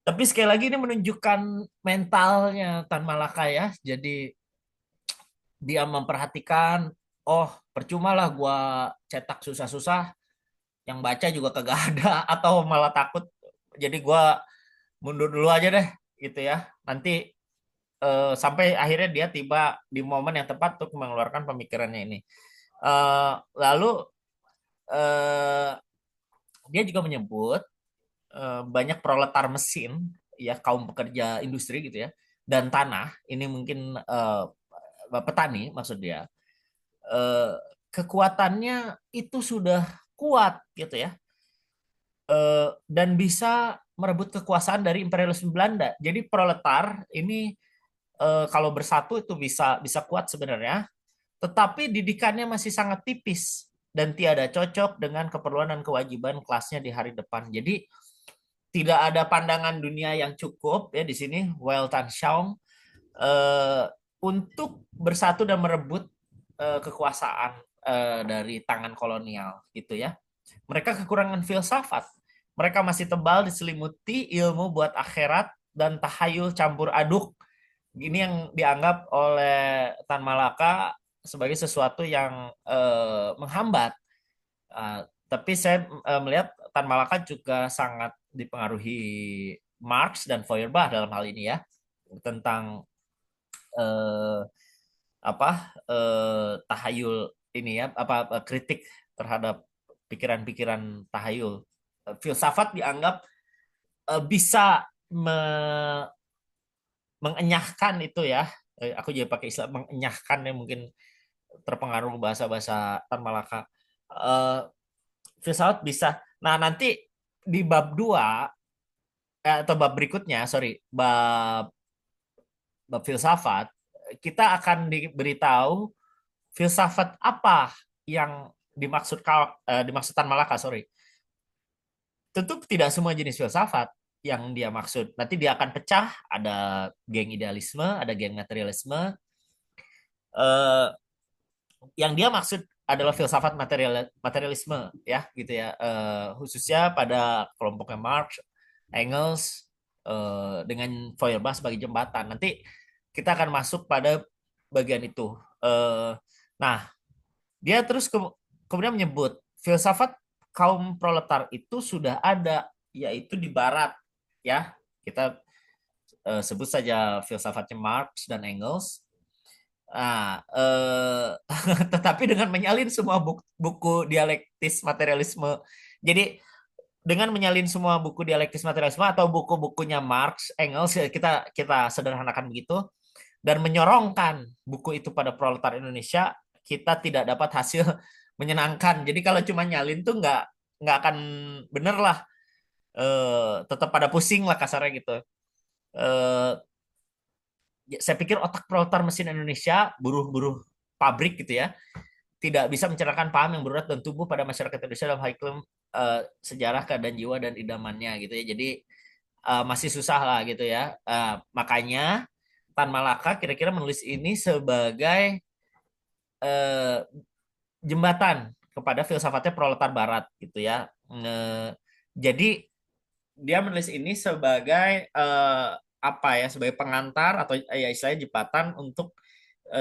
Tapi sekali lagi ini menunjukkan mentalnya Tan Malaka ya. Jadi dia memperhatikan, oh percuma lah gua cetak susah-susah, yang baca juga kagak ada atau malah takut. Jadi gua mundur dulu aja deh gitu ya. Nanti sampai akhirnya dia tiba di momen yang tepat untuk mengeluarkan pemikirannya ini. Lalu eh, dia juga menyebut banyak proletar mesin, ya kaum pekerja industri gitu ya, dan tanah. Ini mungkin petani maksud dia. Eh, Kekuatannya itu sudah kuat gitu ya, dan bisa merebut kekuasaan dari imperialisme Belanda. Jadi proletar ini kalau bersatu itu bisa bisa kuat sebenarnya, tetapi didikannya masih sangat tipis dan tiada cocok dengan keperluan dan kewajiban kelasnya di hari depan. Jadi tidak ada pandangan dunia yang cukup ya di sini Weil Tan Shaung eh, untuk bersatu dan merebut kekuasaan dari tangan kolonial gitu ya. Mereka kekurangan filsafat. Mereka masih tebal diselimuti ilmu buat akhirat dan tahayul campur aduk. Ini yang dianggap oleh Tan Malaka sebagai sesuatu yang menghambat. Tapi saya melihat Tan Malaka juga sangat dipengaruhi Marx dan Feuerbach dalam hal ini ya, tentang eh, apa tahayul ini ya, apa kritik terhadap pikiran-pikiran tahayul. Filsafat dianggap bisa mengenyahkan itu ya. Aku juga pakai istilah mengenyahkan ya, mungkin terpengaruh bahasa-bahasa Tan Malaka. Eh, Filsafat bisa. Nah, nanti di bab 2 atau bab berikutnya, sorry, bab bab filsafat, kita akan diberitahu filsafat apa yang dimaksud Tan Malaka, sorry. Tentu tidak semua jenis filsafat yang dia maksud. Nanti dia akan pecah, ada geng idealisme, ada geng materialisme. Eh, yang dia maksud adalah filsafat materialisme ya gitu ya, khususnya pada kelompoknya Marx, Engels, dengan Feuerbach sebagai jembatan. Nanti kita akan masuk pada bagian itu. Nah, dia terus kemudian menyebut filsafat kaum proletar itu sudah ada, yaitu di Barat ya. Kita sebut saja filsafatnya Marx dan Engels. Nah, tetapi dengan menyalin semua buku dialektis materialisme. Jadi dengan menyalin semua buku dialektis materialisme atau buku-bukunya Marx, Engels, kita kita sederhanakan begitu, dan menyorongkan buku itu pada proletar Indonesia, kita tidak dapat hasil menyenangkan. Jadi kalau cuma nyalin tuh nggak akan bener lah. Tetap pada pusing lah kasarnya gitu. Eh, saya pikir otak proletar mesin Indonesia, buruh-buruh pabrik gitu ya, tidak bisa mencerahkan paham yang berat dan tumbuh pada masyarakat Indonesia dalam hal sejarah, keadaan jiwa dan idamannya gitu ya. Jadi masih susah lah gitu ya. Makanya Tan Malaka kira-kira menulis ini sebagai uh, jembatan kepada filsafatnya proletar Barat gitu ya. Jadi dia menulis ini sebagai apa ya, sebagai pengantar atau ya istilahnya jembatan untuk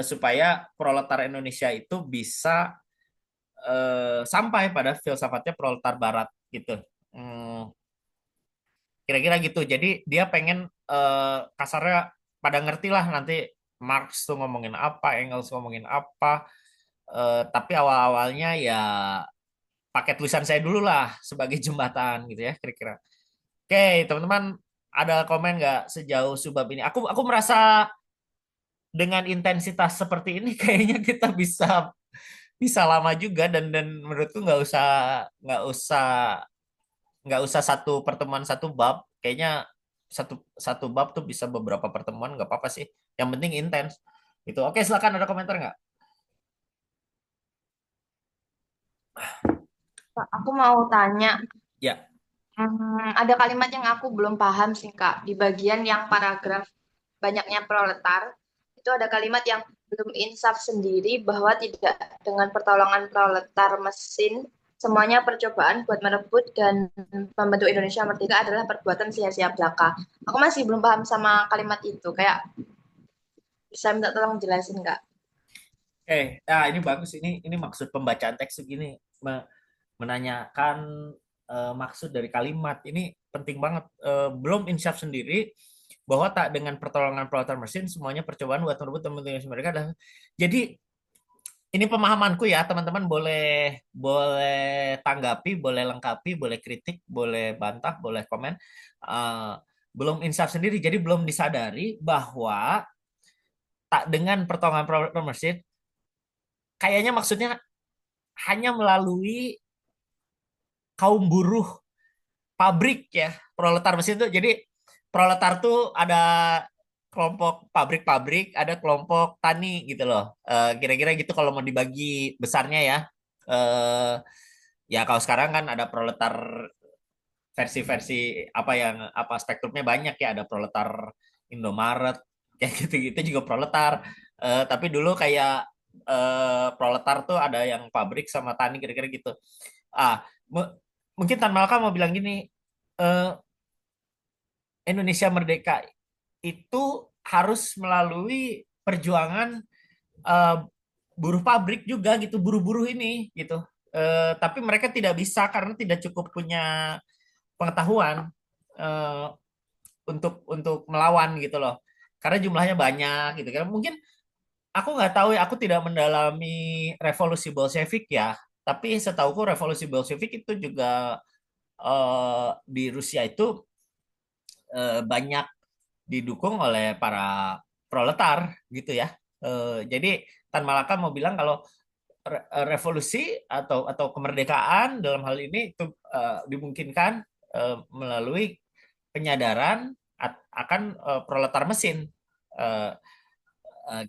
supaya proletar Indonesia itu bisa sampai pada filsafatnya proletar Barat gitu. Kira-kira gitu. Jadi dia pengen kasarnya pada ngerti lah nanti Marx tuh ngomongin apa, Engels ngomongin apa. Tapi awal-awalnya ya pakai tulisan saya dulu lah sebagai jembatan gitu ya kira-kira. Oke, teman-teman, ada komen nggak sejauh subbab ini? Aku merasa dengan intensitas seperti ini kayaknya kita bisa bisa lama juga, dan menurutku nggak usah nggak usah satu pertemuan satu bab, kayaknya satu satu bab tuh bisa beberapa pertemuan, nggak apa-apa sih, yang penting intens itu. Oke, silakan, ada komentar nggak? Kak, aku mau tanya, Ya. ada kalimat yang aku belum paham sih Kak, di bagian yang paragraf banyaknya proletar, itu ada kalimat yang belum insaf sendiri bahwa tidak dengan pertolongan proletar mesin, semuanya percobaan buat merebut dan membentuk Indonesia merdeka adalah perbuatan sia-sia belaka. Aku masih belum paham sama kalimat itu, kayak bisa minta tolong jelasin Kak? Ini bagus, ini maksud pembacaan teks begini, menanyakan maksud dari kalimat ini penting banget. Belum insaf sendiri bahwa tak dengan pertolongan peralatan mesin semuanya percobaan buat merebut teman-teman mereka dah. Jadi ini pemahamanku ya, teman-teman boleh boleh tanggapi, boleh lengkapi, boleh kritik, boleh bantah, boleh komen. Eh, Belum insaf sendiri, jadi belum disadari bahwa tak dengan pertolongan peralatan mesin, kayaknya maksudnya hanya melalui kaum buruh pabrik ya, proletar mesin tuh. Jadi proletar tuh ada kelompok pabrik-pabrik, ada kelompok tani gitu loh. Kira-kira gitu kalau mau dibagi besarnya ya. Eh, Ya kalau sekarang kan ada proletar versi-versi apa yang apa spektrumnya banyak ya, ada proletar Indomaret kayak gitu-gitu juga proletar. Tapi dulu kayak proletar tuh ada yang pabrik sama tani kira-kira gitu. Ah, mungkin Tan Malaka mau bilang gini, eh, Indonesia merdeka itu harus melalui perjuangan eh, buruh pabrik juga gitu, buruh-buruh ini gitu. Tapi mereka tidak bisa karena tidak cukup punya pengetahuan eh, untuk melawan gitu loh. Karena jumlahnya banyak gitu kan. Mungkin aku nggak tahu ya, aku tidak mendalami revolusi Bolshevik ya. Tapi setauku revolusi Bolshevik itu juga di Rusia itu banyak didukung oleh para proletar gitu ya. Jadi Tan Malaka mau bilang kalau revolusi atau kemerdekaan dalam hal ini itu dimungkinkan melalui penyadaran akan proletar mesin. Eh,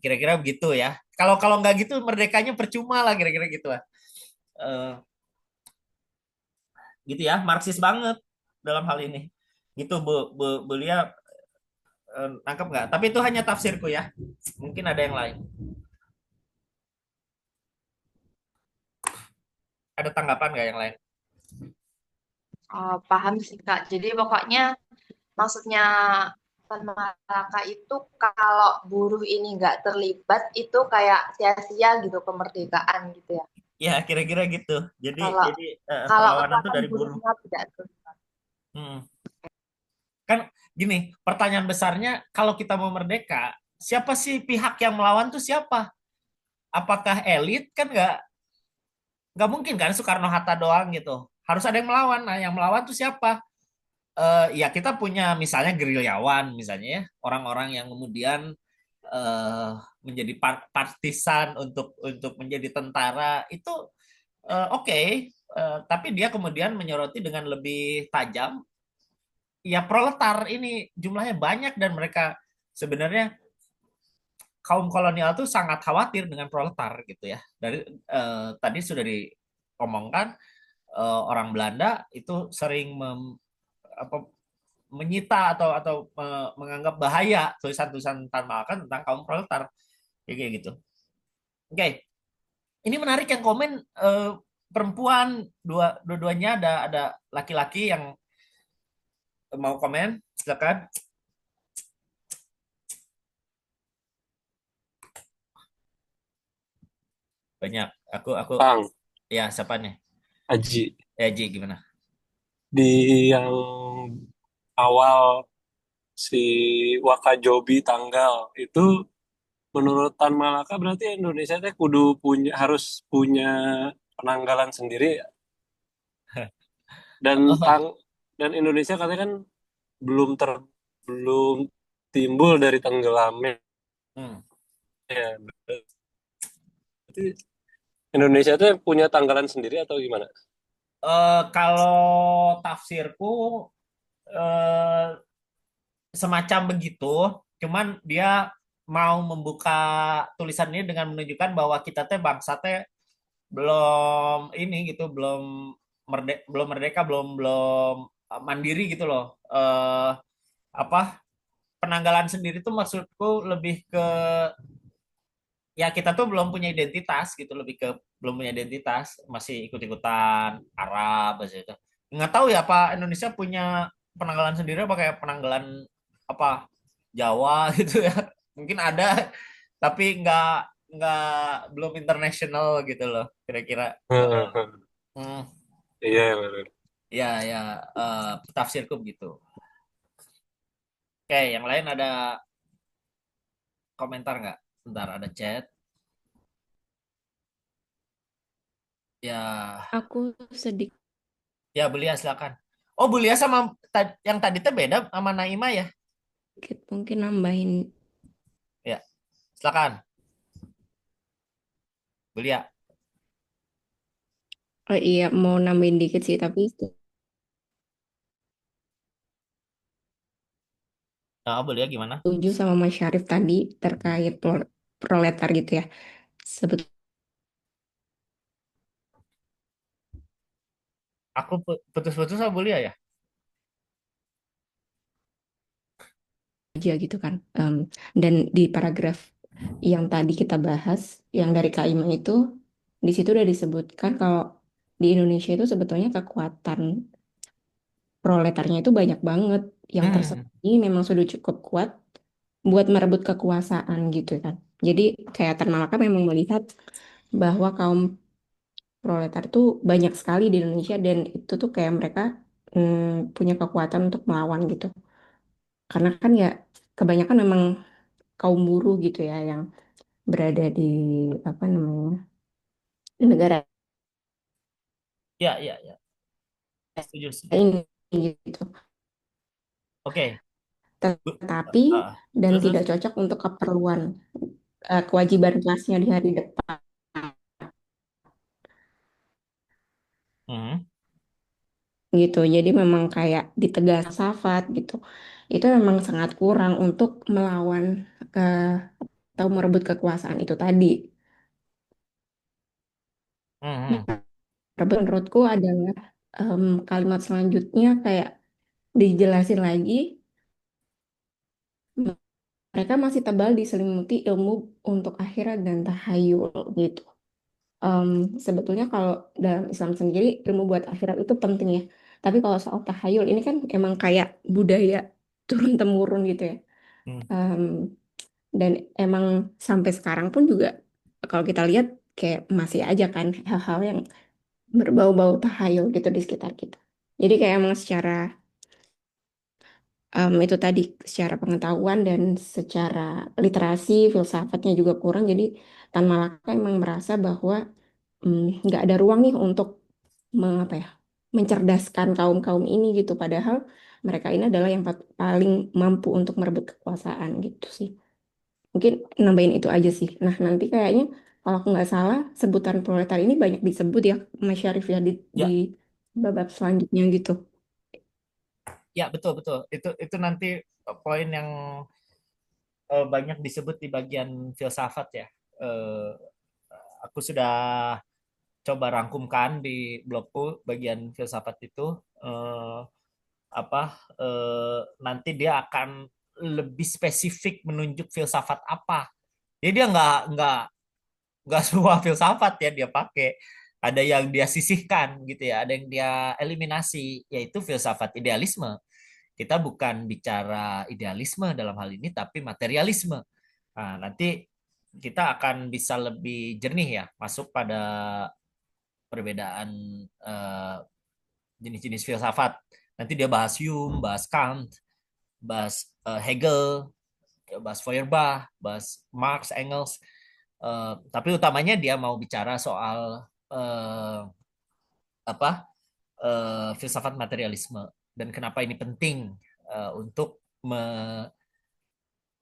Kira-kira begitu ya. Kalau kalau nggak gitu merdekanya percuma lah, kira-kira gitu lah. Eh, Gitu ya, Marxis banget dalam hal ini. Gitu Bu Lia, nangkep nggak? Tapi itu hanya tafsirku ya. Mungkin ada yang lain. Ada tanggapan nggak yang lain? Oh, paham sih Kak. Jadi pokoknya maksudnya Tan Malaka itu kalau buruh ini nggak terlibat itu kayak sia-sia gitu kemerdekaan gitu ya. Ya, kira-kira gitu. Jadi Kalau jadi kalau perlawanan itu misalkan dari buruh. buruhnya tidak terlibat. Hmm. Kan gini, pertanyaan besarnya kalau kita mau merdeka, siapa sih pihak yang melawan tuh siapa? Apakah elit? Kan nggak mungkin kan Soekarno Hatta doang gitu. Harus ada yang melawan. Nah, yang melawan tuh siapa? Ya kita punya misalnya gerilyawan misalnya ya, orang-orang yang kemudian eh, menjadi partisan untuk menjadi tentara itu oke. Tapi dia kemudian menyoroti dengan lebih tajam ya proletar ini, jumlahnya banyak dan mereka sebenarnya kaum kolonial tuh sangat khawatir dengan proletar gitu ya. Dari tadi sudah diomongkan, orang Belanda itu sering apa, menyita atau menganggap bahaya tulisan-tulisan Tan Malaka tentang kaum proletar kayak gitu. Oke, ini menarik yang komen perempuan, dua-duanya ada laki-laki yang mau komen, silakan. Banyak. Aku Bang, ya siapa nih? Aji, Ji gimana? di yang awal si Wakajobi tanggal itu menurut Tan Malaka berarti Indonesia teh kudu punya harus punya penanggalan sendiri ya? dan Oh, tang dan Indonesia katanya kan belum belum timbul dari tenggelamnya. hmm. Ya, berarti Indonesia itu punya tanggalan sendiri atau gimana? Kalau tafsirku eh, semacam begitu, cuman dia mau membuka tulisannya dengan menunjukkan bahwa kita teh bangsa teh belum ini gitu, belum merdeka, belum belum mandiri gitu loh. Apa penanggalan sendiri tuh maksudku lebih ke ya kita tuh belum punya identitas gitu, lebih ke belum punya identitas, masih ikut-ikutan Arab gitu. Nggak tahu ya apa Indonesia punya penanggalan sendiri apa kayak penanggalan apa Jawa gitu ya. Mungkin ada tapi nggak belum internasional gitu loh kira-kira. Hmm, Iya, benar. ya ya tafsirku begitu. Oke, yang lain ada komentar nggak? Bentar ada chat. Ya, Aku sedikit ya Belia silakan. Oh, Belia sama yang tadi teh beda sama Naima ya? mungkin nambahin. Ya, silakan Belia. Oh iya, mau nambahin dikit sih, tapi Nah, Belia gimana? setuju sama Mas Syarif tadi terkait proletar gitu ya. Sebetulnya Aku putus-putus sama Belia ya? aja gitu kan. Dan di paragraf yang tadi kita bahas, yang dari Kak Ima itu, di situ udah disebutkan kalau di Indonesia itu sebetulnya kekuatan proletarnya itu banyak banget. Yang Hmm, tersembunyi memang sudah cukup kuat buat merebut kekuasaan gitu kan. Jadi kayak Tan Malaka memang melihat bahwa kaum proletar itu banyak sekali di Indonesia dan itu tuh kayak mereka punya kekuatan untuk melawan gitu. Karena kan ya kebanyakan memang kaum buruh gitu ya yang berada di apa namanya di negara ya, ya, ya. Setuju, setuju. ini gitu. Oke. Tetapi dan Terus, terus. tidak cocok untuk keperluan kewajiban kelasnya di hari depan Hmm. gitu. Jadi memang kayak ditegas safat gitu. Itu memang sangat kurang untuk melawan eh, atau merebut kekuasaan itu tadi. Hmm. Tapi menurutku adalah kalimat selanjutnya kayak dijelasin lagi, mereka masih tebal diselimuti ilmu untuk akhirat dan tahayul gitu. Em, Sebetulnya kalau dalam Islam sendiri ilmu buat akhirat itu penting ya. Tapi kalau soal tahayul ini kan emang kayak budaya turun temurun gitu ya. Hmm. Em, dan emang sampai sekarang pun juga kalau kita lihat kayak masih aja kan hal-hal yang berbau-bau tahayul gitu di sekitar kita. Jadi kayak emang secara itu tadi secara pengetahuan dan secara literasi filsafatnya juga kurang. Jadi Tan Malaka emang merasa bahwa nggak ada ruang nih untuk apa ya mencerdaskan kaum kaum ini gitu. Padahal mereka ini adalah yang paling mampu untuk merebut kekuasaan gitu sih. Mungkin nambahin itu aja sih. Nah nanti kayaknya kalau aku nggak salah sebutan proletar ini banyak disebut ya Mas Syarif ya di Ya, babak selanjutnya gitu. ya betul betul. Itu nanti poin yang banyak disebut di bagian filsafat ya. Eh, aku sudah coba rangkumkan di blogku bagian filsafat itu eh, apa nanti dia akan lebih spesifik menunjuk filsafat apa. Jadi dia nggak semua filsafat ya dia pakai. Ada yang dia sisihkan gitu ya, ada yang dia eliminasi, yaitu filsafat idealisme. Kita bukan bicara idealisme dalam hal ini, tapi materialisme. Nah, nanti kita akan bisa lebih jernih ya masuk pada perbedaan eh, jenis-jenis filsafat. Nanti dia bahas Hume, bahas Kant, bahas Hegel, bahas Feuerbach, bahas Marx, Engels. Tapi utamanya dia mau bicara soal apa filsafat materialisme dan kenapa ini penting untuk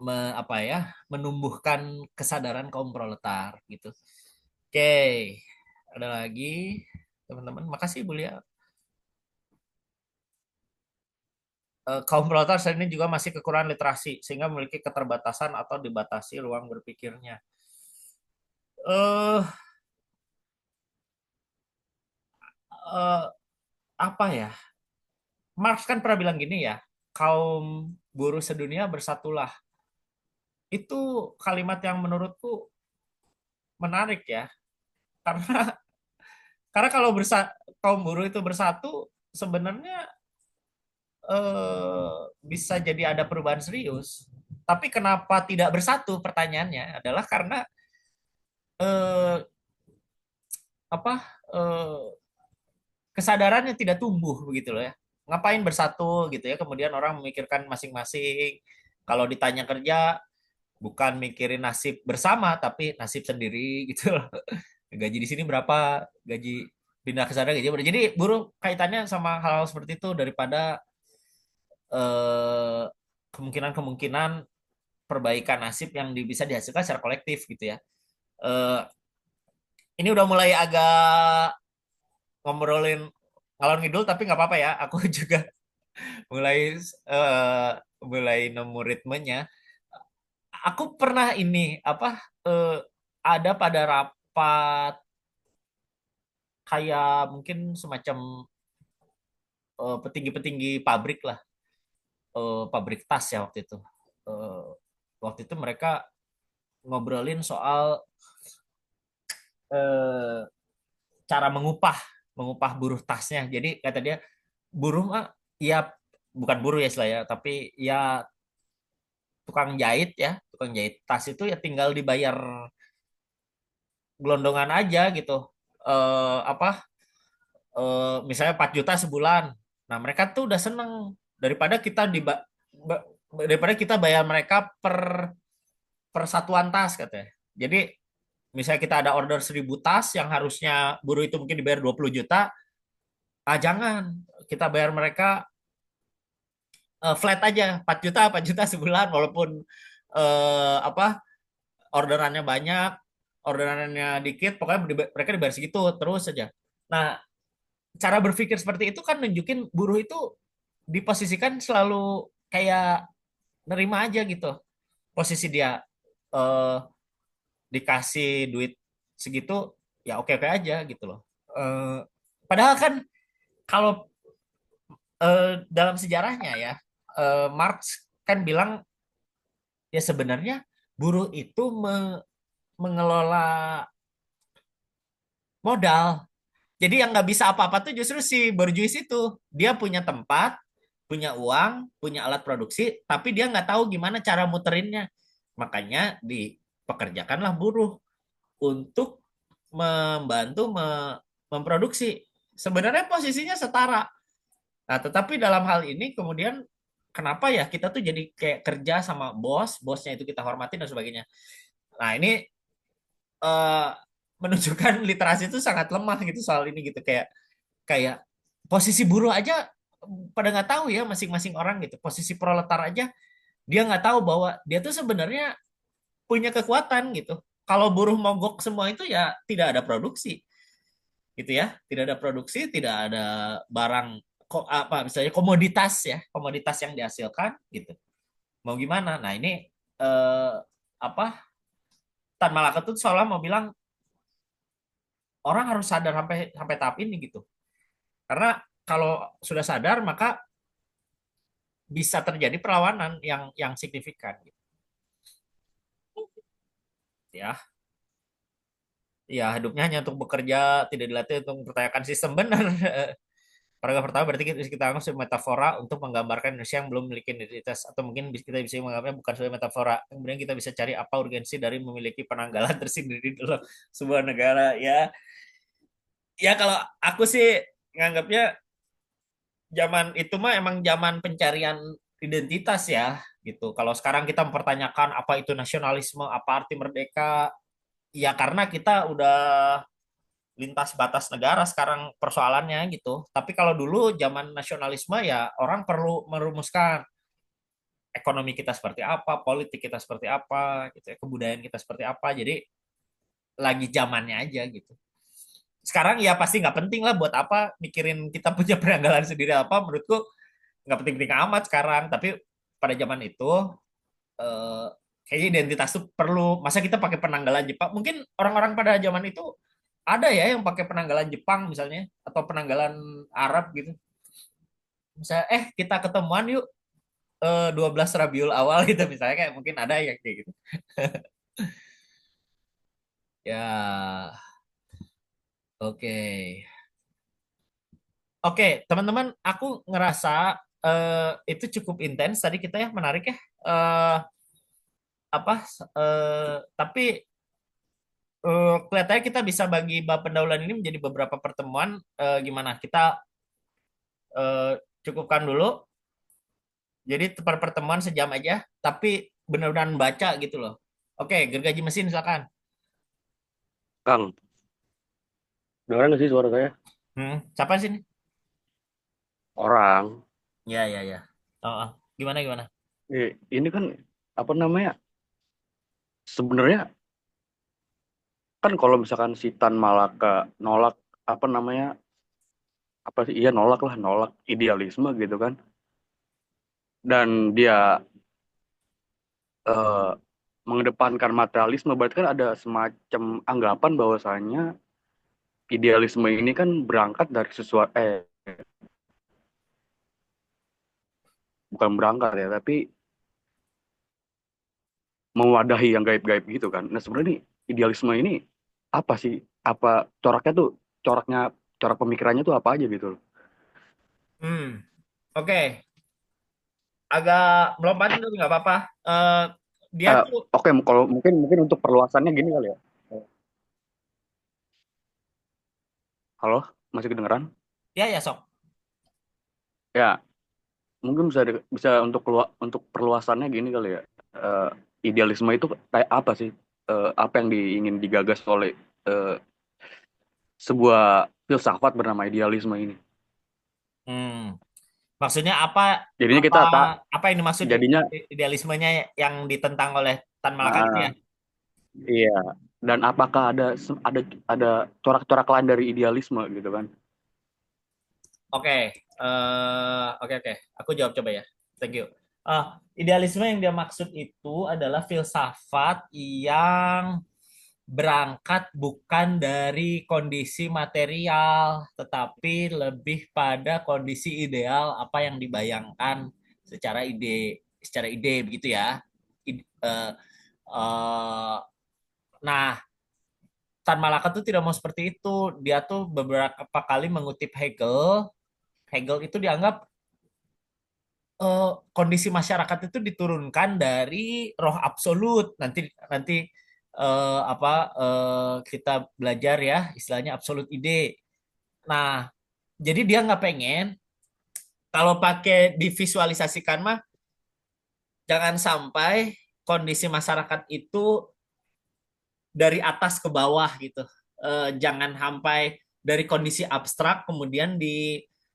apa ya, menumbuhkan kesadaran kaum proletar gitu. Oke, ada lagi teman-teman. Makasih Bu Lia. Kaum proletar saat ini juga masih kekurangan literasi sehingga memiliki keterbatasan atau dibatasi ruang berpikirnya. Eh eh, apa ya? Marx kan pernah bilang gini ya, kaum buruh sedunia bersatulah. Itu kalimat yang menurutku menarik ya, karena kalau kaum buruh itu bersatu sebenarnya bisa jadi ada perubahan serius. Tapi kenapa tidak bersatu? Pertanyaannya adalah karena eh, apa eh, kesadarannya tidak tumbuh begitu loh ya. Ngapain bersatu gitu ya? Kemudian orang memikirkan masing-masing. Kalau ditanya kerja, bukan mikirin nasib bersama, tapi nasib sendiri gitu loh. Gaji di sini berapa? Gaji pindah ke sana gaji berapa? Jadi buruh kaitannya sama hal-hal seperti itu daripada eh, kemungkinan-kemungkinan perbaikan nasib yang bisa dihasilkan secara kolektif gitu ya. Eh, ini udah mulai agak ngobrolin ngalor ngidul tapi nggak apa-apa ya. Aku juga mulai eh, nemu ritmenya. Aku pernah ini apa eh, ada pada rapat kayak mungkin semacam petinggi-petinggi pabrik lah, pabrik tas ya waktu itu. Eh, waktu itu mereka ngobrolin soal eh, cara mengupah buruh tasnya. Jadi kata dia buruh mah ya bukan buruh ya istilahnya, tapi ya tukang jahit tas itu ya tinggal dibayar gelondongan aja gitu. Apa misalnya 4 juta sebulan. Nah, mereka tuh udah seneng daripada daripada kita bayar mereka per satuan tas katanya. Jadi misalnya kita ada order 1.000 tas yang harusnya buruh itu mungkin dibayar 20 juta, jangan kita bayar mereka flat aja 4 juta 4 juta sebulan walaupun apa orderannya banyak, orderannya dikit, pokoknya mereka dibayar segitu terus saja. Nah, cara berpikir seperti itu kan nunjukin buruh itu diposisikan selalu kayak nerima aja gitu. Posisi dia eh, dikasih duit segitu ya oke-oke aja gitu loh. Eh, padahal kan kalau dalam sejarahnya ya Marx kan bilang ya sebenarnya buruh itu mengelola modal. Jadi yang nggak bisa apa-apa tuh justru si borjuis itu. Dia punya tempat, punya uang, punya alat produksi, tapi dia nggak tahu gimana cara muterinnya. Makanya dipekerjakanlah buruh untuk membantu memproduksi. Sebenarnya posisinya setara. Nah, tetapi dalam hal ini kemudian kenapa ya kita tuh jadi kayak kerja sama bos, bosnya itu kita hormati dan sebagainya. Nah, ini eh, menunjukkan literasi itu sangat lemah gitu soal ini gitu kayak kayak posisi buruh aja pada nggak tahu ya masing-masing orang gitu. Posisi proletar aja dia nggak tahu bahwa dia tuh sebenarnya punya kekuatan gitu. Kalau buruh mogok semua itu ya tidak ada produksi gitu ya, tidak ada produksi, tidak ada barang kok apa misalnya komoditas ya, komoditas yang dihasilkan gitu. Mau gimana? Nah ini eh, apa Tan Malaka tuh seolah mau bilang orang harus sadar sampai sampai tahap ini gitu. Karena kalau sudah sadar maka bisa terjadi perlawanan yang signifikan gitu. Ya. Ya, hidupnya hanya untuk bekerja, tidak dilatih untuk mempertanyakan sistem benar. Paragraf pertama berarti kita anggap sebagai metafora untuk menggambarkan Indonesia yang belum memiliki identitas atau mungkin kita bisa menganggapnya bukan sebagai metafora. Kemudian kita bisa cari apa urgensi dari memiliki penanggalan tersendiri dalam sebuah negara ya. Ya kalau aku sih nganggapnya zaman itu mah emang zaman pencarian identitas ya gitu. Kalau sekarang kita mempertanyakan apa itu nasionalisme, apa arti merdeka, ya karena kita udah lintas batas negara sekarang persoalannya gitu. Tapi kalau dulu zaman nasionalisme ya orang perlu merumuskan ekonomi kita seperti apa, politik kita seperti apa, gitu ya, kebudayaan kita seperti apa. Jadi lagi zamannya aja gitu. Sekarang ya pasti nggak penting lah buat apa mikirin kita punya penanggalan sendiri apa. Menurutku nggak penting-penting amat sekarang. Tapi pada zaman itu eh, kayaknya identitas tuh perlu. Masa kita pakai penanggalan Jepang? Mungkin orang-orang pada zaman itu ada ya yang pakai penanggalan Jepang misalnya atau penanggalan Arab gitu. Misalnya kita ketemuan yuk 12 Rabiul Awal gitu misalnya kayak mungkin ada yang kayak gitu. Ya, oke. Oke, teman-teman, aku ngerasa itu cukup intens tadi kita ya, menarik ya. Eh, apa? Tapi kelihatannya kita bisa bagi bab pendahuluan ini menjadi beberapa pertemuan. Gimana? Kita eh, cukupkan dulu. Jadi per pertemuan sejam aja, tapi benar-benar baca gitu loh. Oke, gergaji mesin silakan. Kang, dengar nggak sih suara saya? Siapa sih ini? Orang. Ya, ya, ya. Oh. Gimana, gimana? Ini kan apa namanya? Sebenarnya kan kalau misalkan si Tan Malaka nolak apa namanya? Apa sih? Iya nolak lah, nolak idealisme gitu kan. Dan dia eh, mengedepankan materialisme, berarti kan ada semacam anggapan bahwasanya idealisme ini kan berangkat dari sesuatu, bukan berangkat ya, tapi mewadahi yang gaib-gaib gitu kan. Nah sebenarnya nih, idealisme ini apa sih? Apa coraknya tuh, coraknya, corak pemikirannya tuh apa aja gitu loh. Oke. Agak melompat itu nggak apa-apa. Dia Eh, tuh, Oke, kalau mungkin mungkin untuk perluasannya gini kali ya. Halo, masih kedengeran? ya ya sok. Ya, mungkin bisa untuk untuk perluasannya gini kali ya. Eh, Idealisme itu kayak apa sih? Apa yang ingin digagas oleh eh, sebuah filsafat bernama idealisme ini? Hmm. Maksudnya apa Jadinya apa kita apa yang dimaksud jadinya idealismenya yang ditentang oleh Tan Malaka gitu ya? ah, iya. Dan apakah ada corak-corak lain dari idealisme gitu kan? Oke, oke oke. Aku jawab coba ya. Thank you. Idealisme yang dia maksud itu adalah filsafat yang berangkat bukan dari kondisi material, tetapi lebih pada kondisi ideal apa yang dibayangkan secara ide begitu ya. Eh, nah, Tan Malaka tuh tidak mau seperti itu. Dia tuh beberapa kali mengutip Hegel. Hegel itu dianggap kondisi masyarakat itu diturunkan dari roh absolut. Nanti nanti apa kita belajar ya istilahnya absolut ide. Nah, jadi dia nggak pengen kalau pakai divisualisasikan mah jangan sampai kondisi masyarakat itu dari atas ke bawah gitu. Jangan sampai dari kondisi abstrak kemudian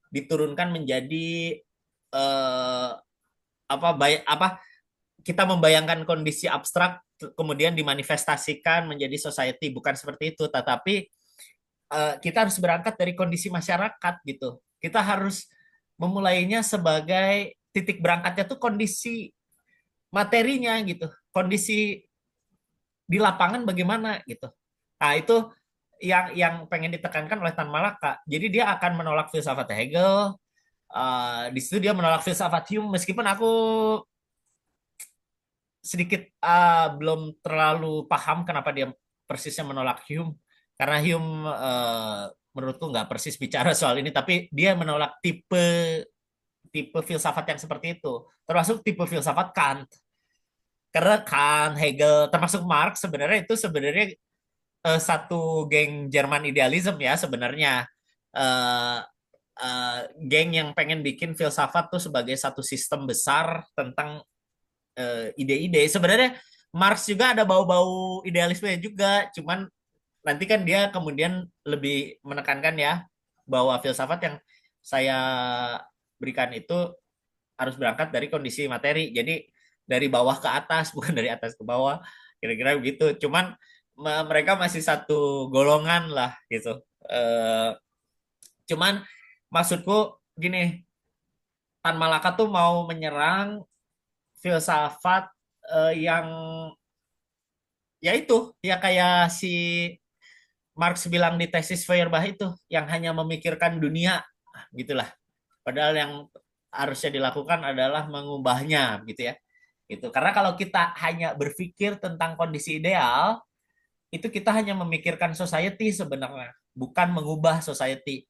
diturunkan menjadi eh, apa kita membayangkan kondisi abstrak kemudian dimanifestasikan menjadi society, bukan seperti itu, tetapi kita harus berangkat dari kondisi masyarakat gitu. Kita harus memulainya sebagai titik berangkatnya tuh kondisi materinya gitu, kondisi di lapangan bagaimana gitu. Nah itu yang pengen ditekankan oleh Tan Malaka. Jadi dia akan menolak filsafat Hegel. Di situ dia menolak filsafat Hume, meskipun aku sedikit belum terlalu paham kenapa dia persisnya menolak Hume, karena Hume menurutku nggak persis bicara soal ini, tapi dia menolak tipe tipe filsafat yang seperti itu, termasuk tipe filsafat Kant, karena Kant, Hegel, termasuk Marx sebenarnya itu sebenarnya satu geng Jerman idealism ya sebenarnya. Eh, Geng yang pengen bikin filsafat tuh sebagai satu sistem besar tentang ide-ide. Sebenarnya Marx juga ada bau-bau idealisme juga, cuman nanti kan dia kemudian lebih menekankan ya bahwa filsafat yang saya berikan itu harus berangkat dari kondisi materi. Jadi dari bawah ke atas, bukan dari atas ke bawah. Kira-kira begitu. Cuman mereka masih satu golongan lah gitu. Cuman maksudku gini, Tan Malaka tuh mau menyerang filsafat yang ya itu ya kayak si Marx bilang di tesis Feuerbach itu yang hanya memikirkan dunia gitulah. Padahal yang harusnya dilakukan adalah mengubahnya gitu ya. Itu karena kalau kita hanya berpikir tentang kondisi ideal, itu kita hanya memikirkan society sebenarnya, bukan mengubah society.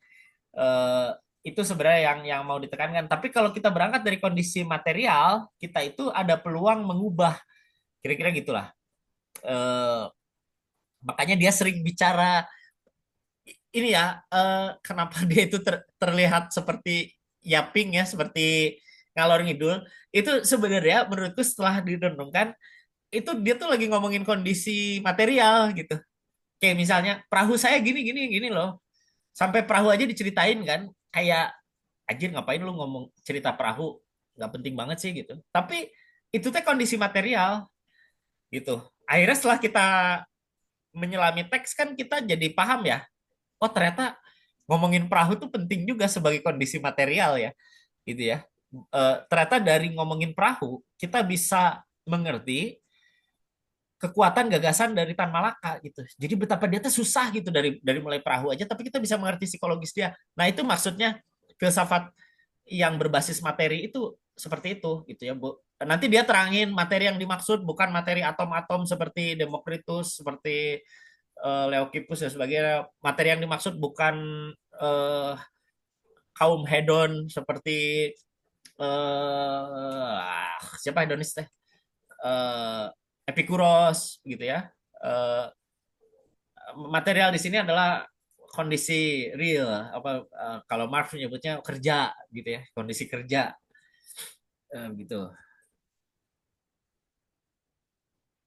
Eh, itu sebenarnya yang mau ditekankan. Tapi kalau kita berangkat dari kondisi material, kita itu ada peluang mengubah. Kira-kira gitulah. Eh, makanya dia sering bicara ini ya, kenapa dia itu terlihat seperti yaping ya, seperti ngalor ngidul. Itu sebenarnya menurutku setelah direnungkan, itu dia tuh lagi ngomongin kondisi material gitu. Kayak misalnya perahu saya gini gini gini loh. Sampai perahu aja diceritain kan, kayak anjir ngapain lu ngomong cerita perahu? Nggak penting banget sih gitu. Tapi itu teh kondisi material gitu. Akhirnya setelah kita menyelami teks kan kita jadi paham ya. Oh ternyata ngomongin perahu tuh penting juga sebagai kondisi material ya, gitu ya. Ternyata dari ngomongin perahu kita bisa mengerti kekuatan gagasan dari Tan Malaka gitu. Jadi betapa dia tuh susah gitu dari mulai perahu aja, tapi kita bisa mengerti psikologis dia. Nah itu maksudnya filsafat yang berbasis materi itu seperti itu gitu ya Bu. Nanti dia terangin materi yang dimaksud bukan materi atom-atom seperti Demokritus, seperti Leukipus dan sebagainya. Materi yang dimaksud bukan uh, kaum hedon seperti siapa hedonis teh? Uh, Epikuros gitu ya. Uh, material di sini adalah kondisi real apa kalau Marx menyebutnya kerja gitu ya, kondisi kerja gitu.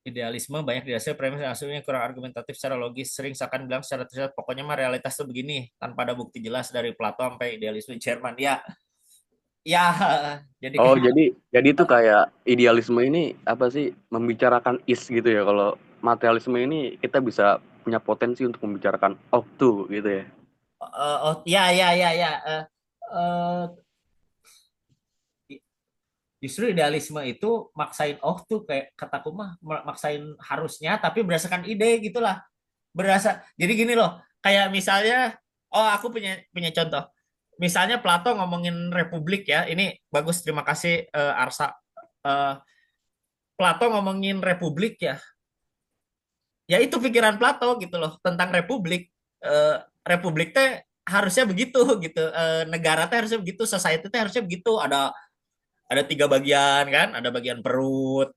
Idealisme banyak didasari premis yang aslinya kurang argumentatif secara logis, sering seakan bilang secara tersirat pokoknya mah realitas tuh begini tanpa ada bukti jelas dari Plato sampai idealisme Jerman ya. Ya, jadi Oh, kayak jadi itu kayak idealisme ini apa sih membicarakan is gitu ya. Kalau materialisme ini kita bisa punya potensi untuk membicarakan of to gitu ya. oh ya ya ya ya uh, justru idealisme itu maksain tuh kayak kataku mah maksain harusnya tapi berdasarkan ide gitulah. Jadi gini loh, kayak misalnya aku punya punya contoh. Misalnya Plato ngomongin republik ya. Ini bagus, terima kasih Arsa. Eh, Plato ngomongin republik ya. Ya itu pikiran Plato gitu loh tentang republik. Republik teh harusnya begitu gitu. Negara teh harusnya begitu, society teh harusnya begitu. Ada tiga bagian kan, ada bagian perut,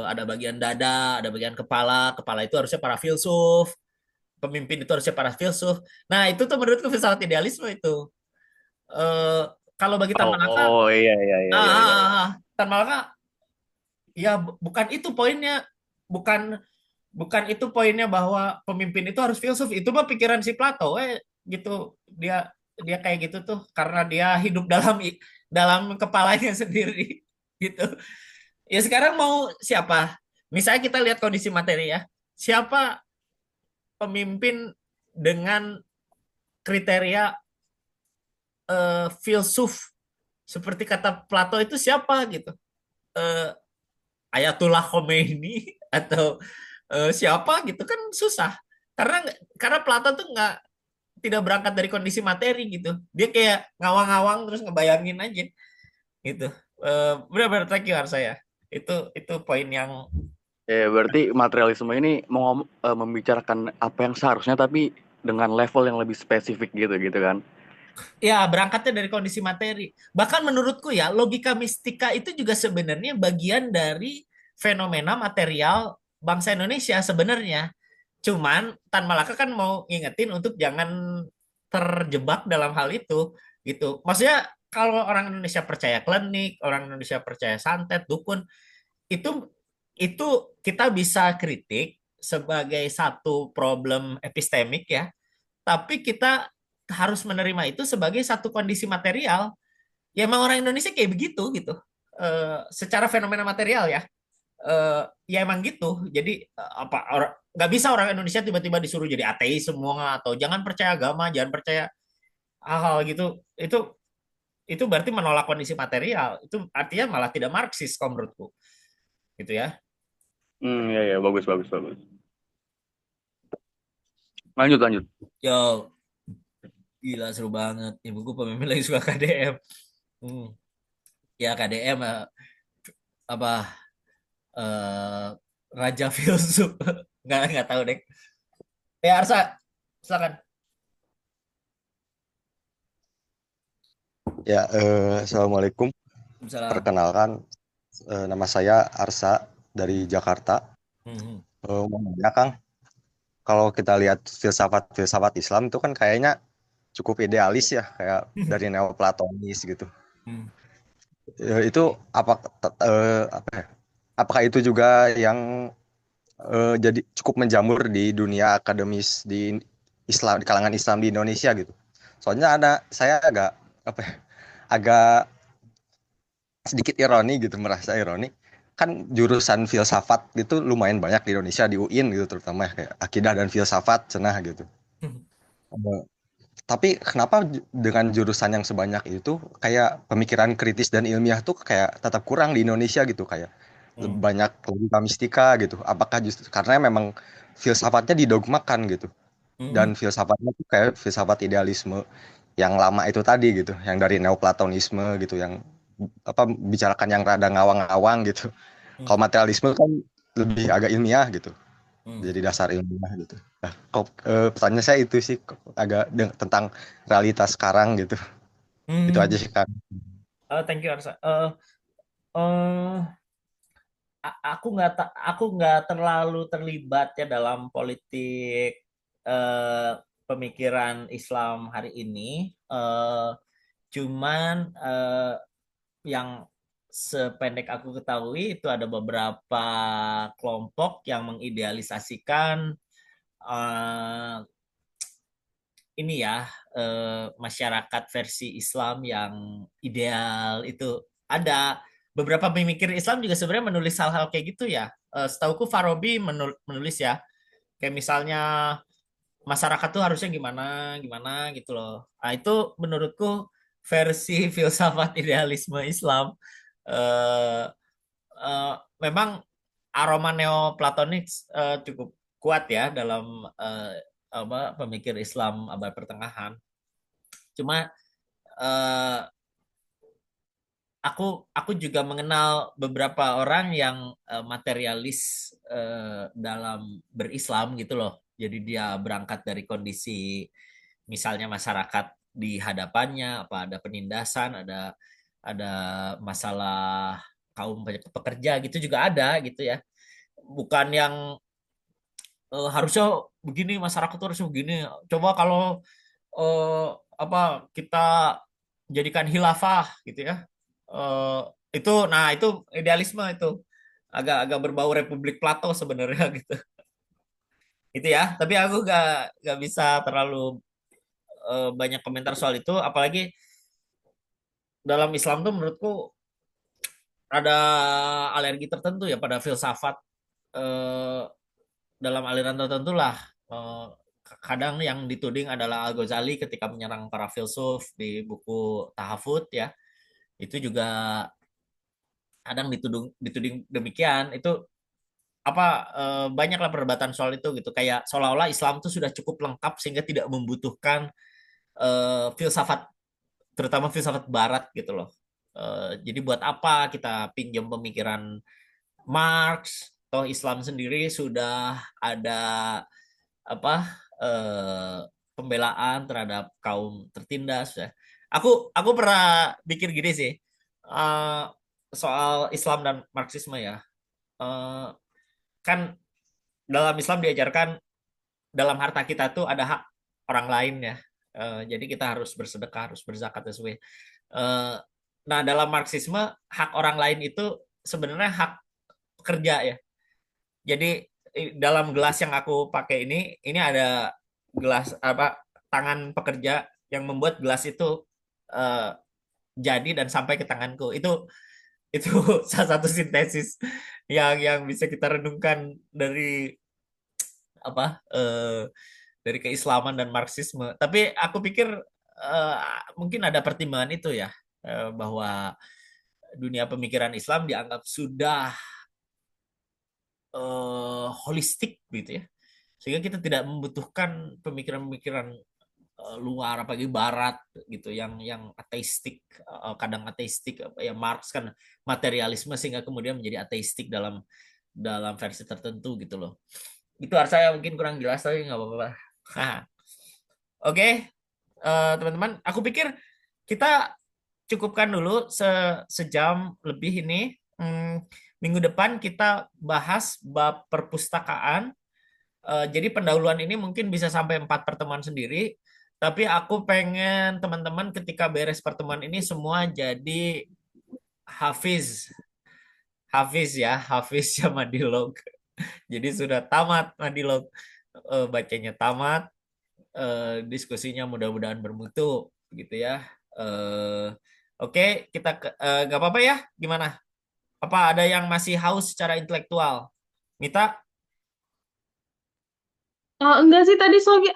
ada bagian dada, ada bagian kepala. Kepala itu harusnya para filsuf, pemimpin itu harusnya para filsuf. Nah itu tuh menurutku filsafat idealisme itu. Eh, kalau bagi Tan Malaka, Oh, iya iya iya iya iya. Tan Malaka ya bukan itu poinnya, bukan bukan itu poinnya bahwa pemimpin itu harus filsuf. Itu mah pikiran si Plato, gitu. Dia kayak gitu tuh karena dia hidup dalam kepalanya sendiri, gitu. Ya sekarang mau siapa? Misalnya kita lihat kondisi materi ya. Siapa pemimpin dengan kriteria filsuf seperti kata Plato itu siapa gitu? Eh, Ayatullah Khomeini atau siapa gitu kan susah. Karena Plato tuh nggak tidak berangkat dari kondisi materi gitu. Dia kayak ngawang-ngawang terus ngebayangin aja gitu. Benar-benar thank you saya. Itu poin yang Ya, berarti materialisme ini mau membicarakan apa yang seharusnya tapi dengan level yang lebih spesifik gitu gitu kan. ya berangkatnya dari kondisi materi. Bahkan menurutku ya logika mistika itu juga sebenarnya bagian dari fenomena material bangsa Indonesia sebenarnya. Cuman Tan Malaka kan mau ngingetin untuk jangan terjebak dalam hal itu gitu. Maksudnya kalau orang Indonesia percaya klinik, orang Indonesia percaya santet, dukun, itu itu kita bisa kritik sebagai satu problem epistemik ya, tapi kita harus menerima itu sebagai satu kondisi material ya emang orang Indonesia kayak begitu gitu. Secara fenomena material ya, ya emang gitu. Jadi apa orang nggak bisa orang Indonesia tiba-tiba disuruh jadi ateis semua atau jangan percaya agama, jangan percaya hal-hal gitu. Itu berarti menolak kondisi material. Itu artinya malah tidak Marxis kalau menurutku, gitu ya. Ya ya, bagus bagus bagus. Lanjut lanjut. Yo, gila seru banget. Ibuku pemimpin lagi suka KDM. Hmm. Ya KDM apa eh, Raja Filsuf. Nggak tahu deh. Ya Arsa, silakan. Ya, Assalamualaikum. Misalnya. Perkenalkan, nama saya Arsa dari Jakarta. Hmm. Mau nanya, Kang, kalau kita lihat filsafat Islam itu kan kayaknya cukup idealis ya, kayak dari Neoplatonis gitu. Hmm. Itu apa ya? Apakah itu juga yang jadi cukup menjamur di dunia akademis di Islam, di kalangan Islam di Indonesia gitu? Soalnya saya agak apa ya, agak sedikit ironi gitu, merasa ironi kan jurusan filsafat itu lumayan banyak di Indonesia, di UIN gitu terutama ya, kayak akidah dan filsafat cenah gitu. Eh, tapi kenapa dengan jurusan yang sebanyak itu kayak pemikiran kritis dan ilmiah tuh kayak tetap kurang di Indonesia gitu, kayak Hmm. banyak logika mistika gitu, apakah justru karena memang filsafatnya didogmakan gitu, dan Hmm. filsafatnya tuh kayak filsafat idealisme yang lama itu tadi gitu, yang dari Neoplatonisme gitu, yang apa bicarakan yang rada ngawang-ngawang gitu. Hmm. Kalau materialisme kan lebih agak ilmiah gitu, Hmm. jadi dasar ilmiah gitu. Nah, pertanyaan saya itu sih agak tentang realitas sekarang gitu. Itu Hmm. aja sih kan. Thank you Arsa. Aku nggak terlalu terlibat ya dalam politik eh, pemikiran Islam hari ini. Cuman yang sependek aku ketahui itu ada beberapa kelompok yang mengidealisasikan eh, ini ya masyarakat versi Islam yang ideal itu ada beberapa pemikir Islam juga sebenarnya menulis hal-hal kayak gitu ya. Setauku Farabi menulis ya, kayak misalnya masyarakat tuh harusnya gimana gimana gitu loh. Nah, itu menurutku versi filsafat idealisme Islam. Eh, eh, Memang aroma neoplatonik cukup kuat ya dalam apa pemikir Islam abad pertengahan. Cuma eh, aku juga mengenal beberapa orang yang materialis dalam berislam gitu loh. Jadi dia berangkat dari kondisi misalnya masyarakat di hadapannya apa ada penindasan, ada masalah kaum pekerja gitu juga ada gitu ya. Bukan yang harusnya begini masyarakat tuh harusnya begini. Coba kalau eh, apa kita jadikan khilafah gitu ya. Eh, itu nah itu idealisme itu agak-agak berbau Republik Plato sebenarnya gitu. Itu ya. Tapi aku gak bisa terlalu banyak komentar soal itu. Apalagi dalam Islam tuh menurutku ada alergi tertentu ya pada filsafat eh, dalam aliran tertentu lah. Eh, Kadang yang dituding adalah Al-Ghazali ketika menyerang para filsuf di buku Tahafut ya. Itu juga kadang dituding demikian. Itu apa banyaklah perdebatan soal itu gitu. Kayak seolah-olah Islam itu sudah cukup lengkap sehingga tidak membutuhkan filsafat terutama filsafat barat gitu loh. Jadi buat apa kita pinjam pemikiran Marx? Toh Islam sendiri sudah ada apa pembelaan terhadap kaum tertindas ya. Aku pernah pikir gini sih eh, soal Islam dan Marxisme ya. Eh, Kan dalam Islam diajarkan dalam harta kita tuh ada hak orang lain ya. Jadi kita harus bersedekah, harus berzakat dan sebagainya. Nah dalam Marxisme hak orang lain itu sebenarnya hak pekerja ya. Jadi dalam gelas yang aku pakai ini ada gelas apa tangan pekerja yang membuat gelas itu eh, jadi dan sampai ke tanganku. Itu salah satu sintesis yang bisa kita renungkan dari apa dari keislaman dan Marxisme. Tapi aku pikir eh, mungkin ada pertimbangan itu ya, bahwa dunia pemikiran Islam dianggap sudah holistik gitu ya, sehingga kita tidak membutuhkan pemikiran-pemikiran luar apalagi Barat gitu yang ateistik, kadang ateistik, ya Marx kan materialisme sehingga kemudian menjadi ateistik dalam dalam versi tertentu gitu loh. Itu saya mungkin kurang jelas tapi nggak apa-apa. Oke, teman-teman, aku pikir kita cukupkan dulu sejam lebih ini. Minggu depan kita bahas bab perpustakaan. Jadi pendahuluan ini mungkin bisa sampai 4 pertemuan sendiri. Tapi aku pengen teman-teman ketika beres pertemuan ini semua jadi hafiz. Hafiz ya, hafiz ya Madilog. Jadi sudah tamat Madilog. Bacanya tamat, diskusinya mudah-mudahan bermutu gitu ya. Oke, kita nggak apa-apa ya? Gimana? Apa ada yang masih haus secara intelektual? Mita? Enggak sih tadi soalnya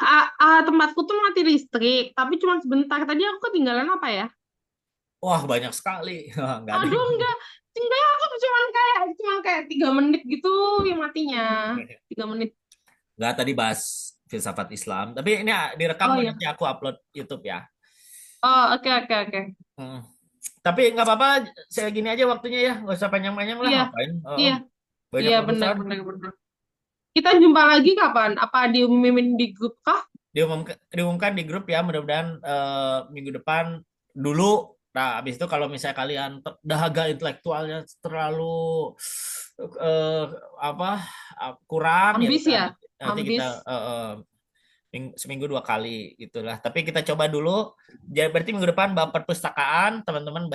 tempatku tuh mati listrik, tapi cuma sebentar. Tadi aku ketinggalan apa ya? Wah, banyak sekali. Nggak ada Aduh, yang... enggak aku cuma kayak 3 menit gitu yang matinya. 3 menit. Nggak, tadi bahas filsafat Islam. Tapi ini direkam Oh kok, ya. nanti aku upload YouTube ya. Oh, oke oke oke. Hmm. Tapi nggak apa-apa, saya gini aja waktunya ya. Nggak usah panjang-panjang lah, Iya, ngapain. iya, Banyak iya benar urusan. benar benar. Kita jumpa lagi kapan? Apa diumumin di grup kah? Diumumkan di grup ya, mudah-mudahan minggu depan dulu. Nah, habis itu kalau misalnya kalian dahaga intelektualnya terlalu eh, apa kurang ya Ambis udah, ya? nanti kita Ambis. seminggu 2 kali gitulah. Tapi kita coba dulu. Jadi berarti minggu depan bab perpustakaan teman-teman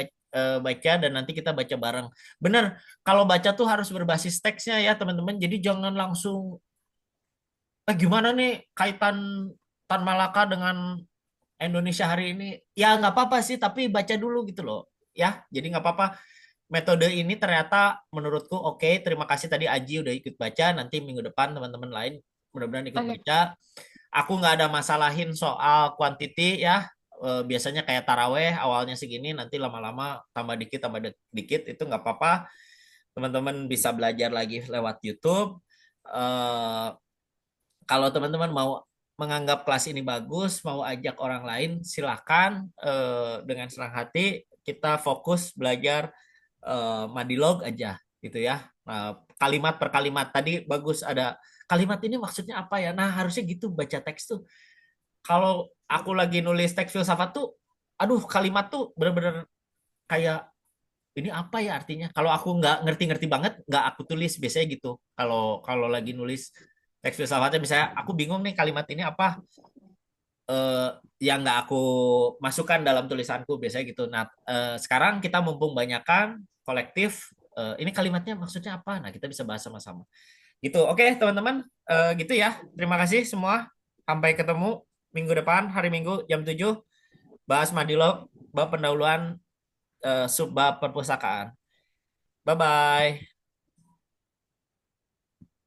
baca dan nanti kita baca bareng. Bener, kalau baca tuh harus berbasis teksnya ya teman-teman. Jadi jangan langsung gimana nih kaitan Tan Malaka dengan Indonesia hari ini? Ya nggak apa-apa sih, tapi baca dulu gitu loh. Ya, jadi nggak apa-apa. Metode ini ternyata menurutku oke. Terima kasih tadi Aji udah ikut baca. Nanti minggu depan teman-teman lain mudah-mudahan ikut Oke. baca. Aku nggak ada masalahin soal quantity ya. Biasanya kayak taraweh awalnya segini, nanti lama-lama tambah dikit itu nggak apa-apa. Teman-teman bisa belajar lagi lewat YouTube. Eh, Kalau teman-teman mau menganggap kelas ini bagus, mau ajak orang lain, silakan dengan senang hati. Kita fokus belajar Madilog aja gitu ya. Kalimat per kalimat tadi bagus, ada kalimat ini maksudnya apa ya? Nah, harusnya gitu baca teks tuh. Kalau aku lagi nulis teks filsafat tuh, aduh kalimat tuh bener-bener kayak ini apa ya artinya? Kalau aku nggak ngerti-ngerti banget, nggak aku tulis biasanya gitu. Kalau kalau lagi nulis teks filsafatnya, misalnya aku bingung nih kalimat ini apa, eh, yang nggak aku masukkan dalam tulisanku biasanya gitu. Nah, sekarang kita mumpung banyakan kolektif, ini kalimatnya maksudnya apa? Nah, kita bisa bahas sama-sama. Gitu. Oke, teman-teman, gitu ya. Terima kasih semua. Sampai ketemu minggu depan, hari Minggu jam 7 bahas Madilog, bab pendahuluan subbab perpustakaan. Bye-bye.